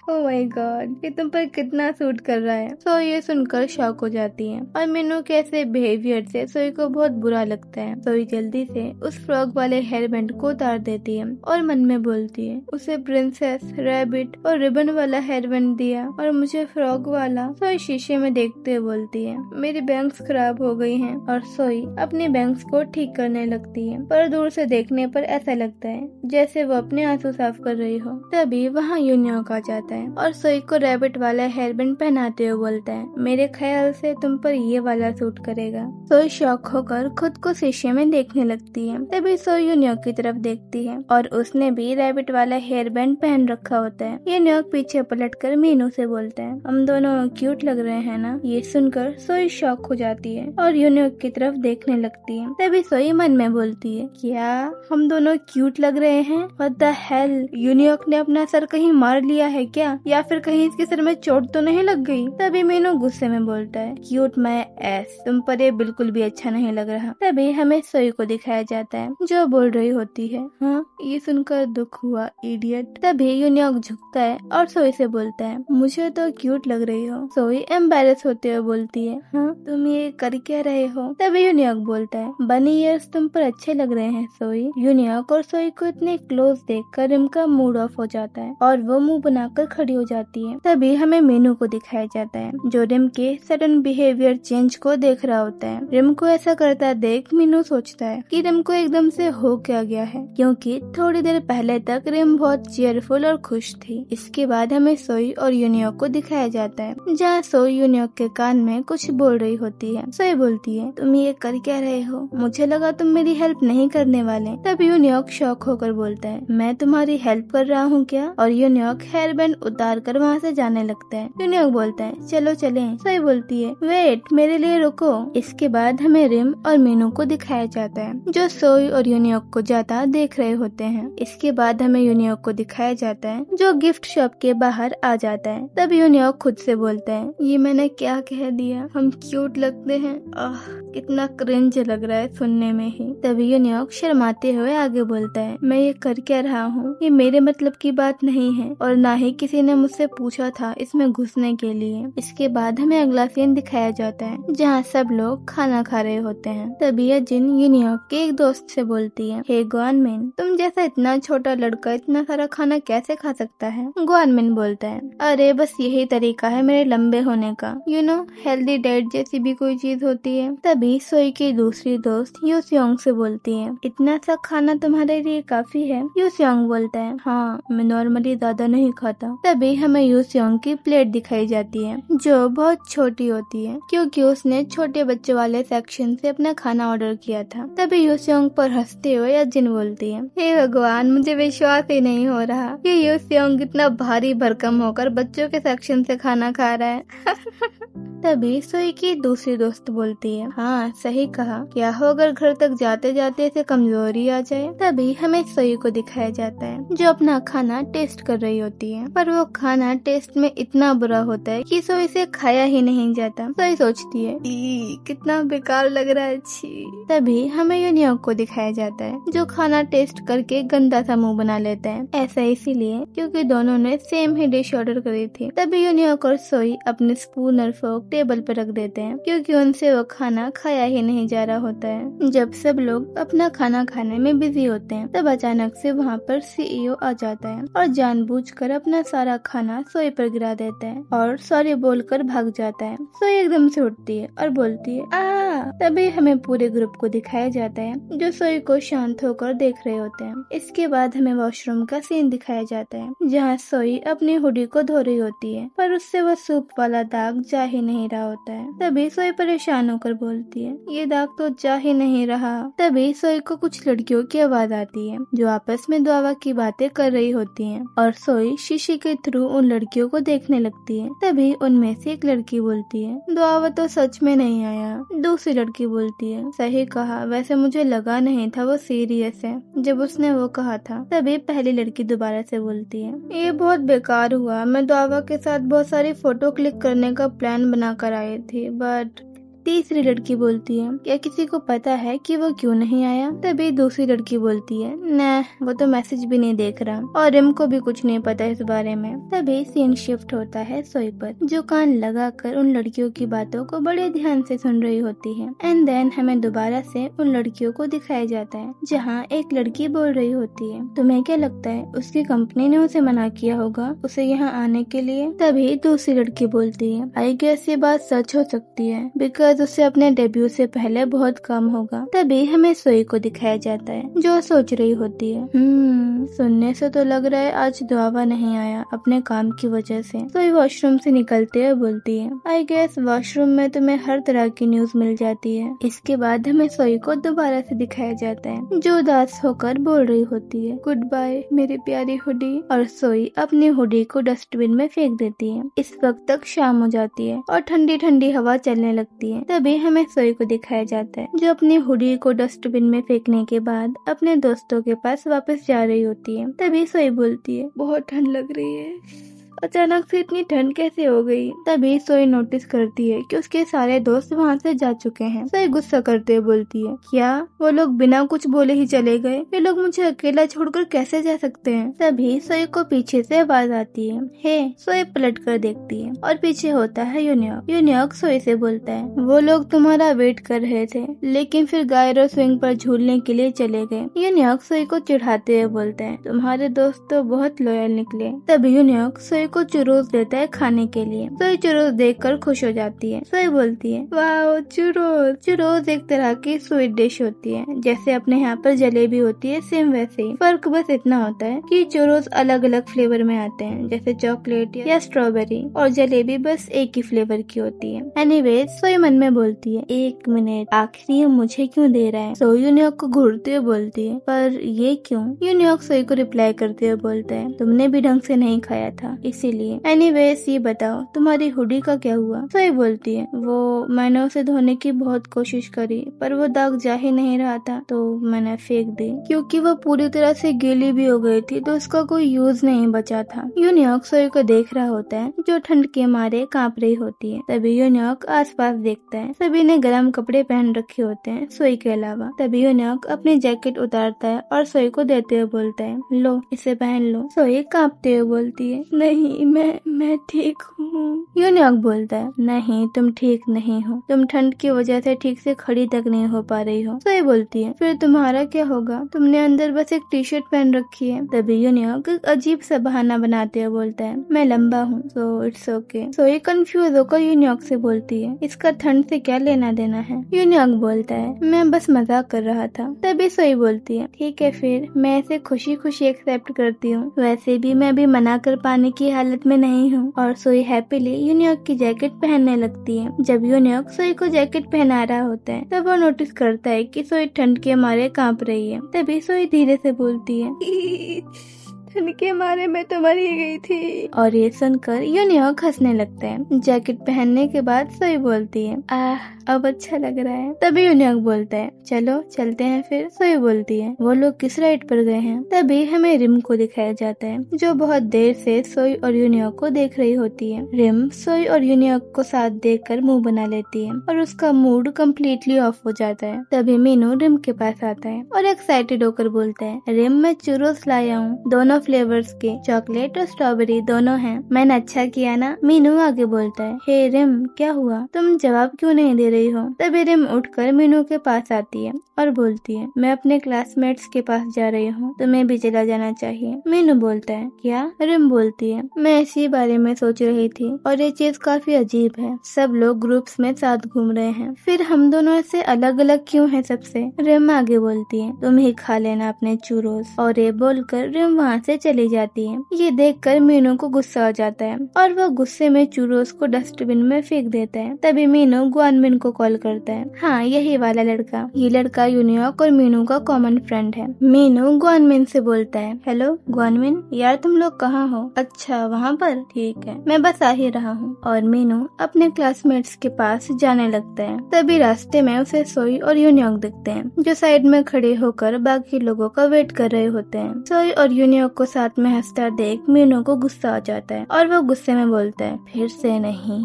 ओह माय गॉड ये तुम पर कितना सूट कर रहा है। सोई ये सुनकर शॉक हो जाती है और मीनू के ऐसे बिहेवियर से सोई को बहुत बुरा लगता है। सोई जल्दी से उस फ्रॉग वाले हेयर बैंड को उतार देती है और मन में बोलती है उसे प्रिंसेस, रैबिट और रिबन वाला हेयर बैंड दिया और मुझे फ्रॉग वाला। सोई शीशे में देखते हुए बोलती है मेरी बैंग्स खराब हो गई हैं। और सोई अपनी बैंग्स को ठीक करने लगती है पर दूर से देखने पर ऐसा लगता है जैसे वो अपने आंसू साफ कर रही हो। तभी वहाँ यूनियॉर्क आ जाता है और सोई को रैबिट वाला हेयर बैंड पहनाते हुए बोलता है मेरे ख्याल से तुम पर ये वाला सूट करेगा। सोई शॉक होकर खुद को शीशे में देखने लगती है। तभी सोई यूनियॉर्क की तरफ देखती है और उसने भी रैबिट वाला हेयर बैंड पहन रखा होता है। यूनियॉर्क पीछे पलटकर मीनू से बोलता है हम दोनों क्यूट लग रहे हैं ना। ये सुनकर सोई शॉक हो जाती है और यूनियॉर्क की तरफ देखने लगती है। तभी सोई मन में बोलती है क्या हम दोनों क्यूट लग रहे हैं। व्हाट द हेल, यूनियॉर्क ने अपना सर कहीं मार लिया है क्या, या फिर कहीं इसके सर में चोट तो नहीं लग गई। तभी मीनू गुस्से में बोलता है क्यूट माय एस, तुम पर ये बिल्कुल भी अच्छा नहीं लग रहा। तभी हमें सोई को दिखाया जाता है जो बोल रही होती है हाँ ये सुनकर दुख हुआ इडियट। तभी यूनियॉर्क झुकता है और सोई से बोलता है मुझे तो क्यूट लग रही हो। सोई एम्बैरेस होते हुए बोलती है हाँ तुम ये कर क्या रहे हो। तभी यूनियॉर्क बोलता है बनी ईयर्स तुम पर अच्छे लग रहे हैं सोई। यूनियॉर्क और सोई को इतने क्लोज देखकर रिम का मूड ऑफ हो जाता है और वो मुंह बनाकर खड़ी हो जाती है। तभी हमें मीनू को दिखाया जाता है जो रिम के सडन बिहेवियर चेंज को देख रहा होता है। रिम को ऐसा करता देख मीनू सोचता है कि रिम को एकदम से हो क्या गया है, क्योंकि थोड़ी देर पहले तक रिम बहुत चीयरफुल और खुश थी। इसके बाद हमें सोई और यूनियॉर्क को दिखाया जाता है जहाँ सोई यूनियॉर्क के कान में कुछ बोल रही होती है। सोई बोलती है तुम ये कर क्या रहे हो, मुझे लगा तुम मेरी हेल्प नहीं करने वाले। तब यूनियॉर्क शॉक होकर बोलता है मैं तुम्हारी हेल्प कर रहा हूँ क्या। और यूनियॉर्क हेयर बैंड उतार कर वहाँ से जाने लगता है। यूनियॉर्क बोलता है चलो चलें। सोई बोलती है वेट मेरे लिए रुको। इसके बाद हमें रिम और मीनू को दिखाया जाता है जो सोई और यूनियॉर्क को जाता देख रहे होते हैं। इसके बाद हमें यूनियॉर्क को दिखाया जाता है जो गिफ्ट शॉप के बाहर आ जाता है। तब यूनियॉर्क खुद से बोलता है ये मैंने क्या कह दिया, हम क्यूट लगते हैं, कितना क्रिंज लग रहा है सुनने में ही। तभी यूनियॉर्क शर्माते हुए आगे बोलता है मैं ये कर क्या रहा हूँ, ये मेरे मतलब की बात नहीं है और ना ही किसी ने मुझसे पूछा था इसमें घुसने के लिए। इसके बाद हमें अगला सीन दिखाया जाता है जहाँ सब लोग खाना खा रहे होते हैं। तभी जिन यूनियॉर्क के एक दोस्त से बोलती है हे गुआनमिन, तुम जैसा इतना छोटा लड़का इतना सारा खाना कैसे खा सकता है। गुआनमिन बोलता है अरे बस यही तरीका है मेरे लंबे होने का, यू नो हेल्दी डाइट जैसी भी कोई चीज होती है। तभी सोई की दूसरी दोस्त यूसियोंग से बोलती है इतना सा खाना तुम्हारे लिए काफी है। यूसियोंग बोलता है हाँ मैं नॉर्मली ज्यादा नहीं खाता। तभी हमें यूसियोंग की प्लेट दिखाई जाती है जो बहुत छोटी होती है क्योंकि उसने छोटे बच्चों वाले सेक्शन से अपना खाना ऑर्डर किया था। तभी यूसियोंग पर हंसते हुए यजिन बोलती है हे भगवान मुझे विश्वास ही नहीं हो रहा कि यूसियोंग इतना भारी भरकम होकर बच्चों के सेक्शन से खाना खा रहा है। तभी सोई की दूसरी दोस्त बोलती है हाँ सही कहा, क्या हो अगर घर तक जाते जाते इसे कमजोरी आ जाए। तभी हमें सोई को दिखाया जाता है जो अपना खाना टेस्ट कर रही होती है पर वो खाना टेस्ट में इतना बुरा होता है कि सोई से खाया ही नहीं जाता। सोई सोचती है कितना बेकार लग रहा है छी। तभी हमें यूनियॉर्क को दिखाया जाता है जो खाना टेस्ट करके गंदा सा मुंह बना लेता है। ऐसा इसीलिए क्योंकि दोनों ने सेम ही डिश ऑर्डर करी थी। तभी यूनियॉर्क और सोई अपने स्पून और फोर्क टेबल पर रख देते हैं क्योंकि उनसे वो खाना खाया ही नहीं जा रहा होता है। जब सब लोग अपना खाना खाने में बिजी होते हैं तब अचानक से वहाँ पर सीईओ आ जाता है और जानबूझकर अपना सारा खाना सोई पर गिरा देता है और सॉरी बोलकर भाग जाता है। सोई एकदम से उठती है और बोलती है आ। तभी हमें पूरे ग्रुप को दिखाया जाता है जो सोई को शांत होकर देख रहे होते हैं। इसके बाद हमें वॉशरूम का सीन दिखाया जाता है जहाँ सोई अपनी हुडी को धो रही होती है पर उससे वो सूप वाला दाग जा ही नहीं रहा होता है। तभी सोई परेशान होकर बोलती है ये दाग तो जा ही नहीं रहा। तभी सोई को कुछ लड़कियों की आवाज आती है जो आपस में दुआ की बातें कर रही होती हैं और सोई शीशे के थ्रू उन लड़कियों को देखने लगती है। तभी उनमें से एक लड़की बोलती है दुआ तो सच में नहीं आया। दूसरी लड़की बोलती है सही कहा, वैसे मुझे लगा नहीं था वो सीरियस है जब उसने वो कहा था। तभी पहली लड़की दोबारा से बोलती है ये बहुत बेकार हुआ, मैं दुआ के साथ बहुत सारी फोटो क्लिक करने का प्लान बनाकर आई थी बट। तीसरी लड़की बोलती है क्या किसी को पता है कि वो क्यों नहीं आया। तभी दूसरी लड़की बोलती है न वो तो मैसेज भी नहीं देख रहा और रिम को भी कुछ नहीं पता इस बारे में। तभी सीन शिफ्ट होता है सोई पर जो कान लगाकर उन लड़कियों की बातों को बड़े ध्यान से सुन रही होती है। एंड देन हमें दोबारा से उन लड़कियों को दिखाया जाता है जहाँ एक लड़की बोल रही होती है तुम्हें क्या लगता है उसकी कंपनी ने उसे मना किया होगा उसे यहाँ आने के लिए। तभी दूसरी लड़की बोलती है आई गेस ये बात सच हो सकती है बिकॉज उससे अपने डेब्यू से पहले बहुत कम होगा। तभी हमें सोई को दिखाया जाता है जो सोच रही होती है सुनने से तो लग रहा है आज दुआवा नहीं आया अपने काम की वजह से। सोई वॉशरूम से निकलते हुए बोलती है आई गेस वॉशरूम में तुम्हें हर तरह की न्यूज मिल जाती है। इसके बाद हमें सोई को दोबारा से दिखाया जाता है जो उदास होकर बोल रही होती है गुड बाय मेरी प्यारी हुडी और सोई अपनी हुडी को डस्टबिन में फेंक देती है। इस वक्त तक शाम हो जाती है और ठंडी ठंडी हवा चलने लगती है। तभी हमें सोई को दिखाया जाता है जो अपनी हुडी को डस्टबिन में फेंकने के बाद अपने दोस्तों के पास वापस जा रही होती है। तभी सोई बोलती है बहुत ठंड लग रही है, अचानक से इतनी ठंड कैसे हो गई। तभी सोई नोटिस करती है कि उसके सारे दोस्त वहाँ से जा चुके हैं। सोई गुस्सा करते हुए बोलती है क्या वो लोग बिना कुछ बोले ही चले गए, ये लोग मुझे अकेला छोड़कर कैसे जा सकते हैं। तभी सोई को पीछे से आवाज आती है हे। सोई पलट कर देखती है और पीछे होता है यूनियक। यूनियक सोई से बोलता है वो लोग तुम्हारा वेट कर रहे थे लेकिन फिर गायरो स्विंग पर झूलने के लिए चले गए। यूनियक सोई को चिढ़ाते हुए बोलता है तुम्हारे दोस्त तो बहुत लॉयल निकले। तभी यूनियक सोई को चुरोज देता है खाने के लिए। सोई चुरोज देखकर खुश हो जाती है। सोई बोलती है वाओ चुरोज। चुरोज एक तरह की स्वीट डिश होती है जैसे अपने यहाँ पर जलेबी होती है सेम वैसे ही, फर्क बस इतना होता है कि चुरोज अलग अलग फ्लेवर में आते हैं जैसे चॉकलेट या स्ट्रॉबेरी और जलेबी बस एक ही फ्लेवर की होती है। एनीवेज सोई मन में बोलती है एक मिनट आखिर ये मुझे क्यों दे रहा है। सोई यूनियक को घूरते हुए बोलती है पर ये क्यों। यूनियक सोई को रिप्लाई करते हुए बोलता है तुमने भी ढंग से नहीं खाया था इसीलिए। एनीवेज ये बताओ तुम्हारी हुडी का क्या हुआ। सोई बोलती है वो मैंने उसे धोने की बहुत कोशिश करी पर वो दाग जा ही नहीं रहा था तो मैंने फेंक दी क्योंकि वो पूरी तरह से गीली भी हो गई थी तो उसका कोई यूज नहीं बचा था। यूनियक सोई को देख रहा होता है जो ठंड के मारे कांप रही होती है। तभी यूनियक आसपास देखता है सभी ने गर्म कपड़े पहन रखे होते हैं सोई के अलावा। तभी यूनियक अपनी जैकेट उतारता है और सोई को देते हुए बोलता है लो इसे पहन लो। सोई कांपते हुए बोलती है नहीं मैं ठीक हूँ। यूनियक बोलता है नहीं तुम ठीक नहीं हो, तुम ठंड की वजह से ठीक से खड़ी तक नहीं हो पा रही हो। सोई बोलती है फिर तुम्हारा क्या होगा, तुमने अंदर बस एक टी शर्ट पहन रखी है। तभी यूनियक एक अजीब सा बहाना बनाते हुए बोलता है मैं लंबा हूँ सो इट्स ओके। सोई कंफ्यूज होकर यूनियक से बोलती है इसका ठंड से क्या लेना देना है। यूनियक बोलता है मैं बस मजाक कर रहा था। तभी सोई बोलती है ठीक है फिर मैं इसे खुशी खुशी एक्सेप्ट करती हूँ, वैसे भी मैं भी मना कर पाने की हालत में नहीं हूँ। और सोई हैप्पीली यूनियक की जैकेट पहनने लगती है। जब यूनियक सोई को जैकेट पहना रहा होता है तब वो नोटिस करता है कि सोई ठंड के मारे कांप रही है। तभी सोई धीरे से बोलती है ठंड के मारे मैं तो मर ही गई थी। और ये सुनकर यूनियक हंसने लगता है। जैकेट पहनने के बाद सोई बोलती है अब अच्छा लग रहा है। तभी यूनियक बोलता है चलो चलते हैं फिर। सोई बोलती है वो लोग किस राइड पर गए हैं। तभी हमें रिम को दिखाया जाता है जो बहुत देर से सोई और यूनियक को देख रही होती है। रिम सोई और यूनियक को साथ देखकर मुंह बना लेती है और उसका मूड कम्प्लीटली ऑफ हो जाता है। तभी मीनू रिम के पास आता है और एक्साइटेड होकर बोलता है रिम मैं चुरोस लाया हूँ, दोनों फ्लेवर्स के, चॉकलेट और स्ट्रॉबेरी दोनों हैं। मैंने अच्छा किया ना, मीनू आगे बोलता है। हे रिम, क्या हुआ, तुम जवाब क्यों नहीं दे रही हो? तभी रिम उठकर मीनू के पास आती है और बोलती है, मैं अपने क्लासमेट्स के पास जा रही हूँ, तुम्हें भी चला जाना चाहिए। मीनू बोलता है, क्या? रिम बोलती है, मैं इसी बारे में सोच रही थी और ये चीज काफी अजीब है, सब लोग ग्रुप्स में साथ घूम रहे हैं, फिर हम दोनों ऐसे अलग अलग क्यों हैं सबसे? रिम आगे बोलती है, तुम ही खा लेना अपने चूरोस। और ये बोलकर रिम वहाँ से चली जाती है। ये देखकर मीनू को गुस्सा आ जाता है और वह गुस्से में चूरोस को डस्टबिन में फेंक देता है। तभी मीनू ग्वानमिन को कॉल करता है। हाँ, यही वाला लड़का। ये लड़का यूनियॉर्क और मीनू का कॉमन फ्रेंड है। मीनू ग्वानमिन से बोलता है, हेलो ग्वानमिन, यार तुम लोग कहाँ हो? अच्छा, वहाँ पर, ठीक है, मैं बस आ ही रहा हूँ। और मीनू अपने क्लासमेट्स के पास जाने लगता है। तभी रास्ते में उसे सोई और यूनियॉर्क दिखते हैं, जो साइड में खड़े होकर बाकी लोगों का वेट कर रहे होते हैं। सोई और यूनियॉर्क को साथ में हंसता देख मीनू को गुस्सा आ जाता है और वो गुस्से में बोलता है, फिर से नहीं।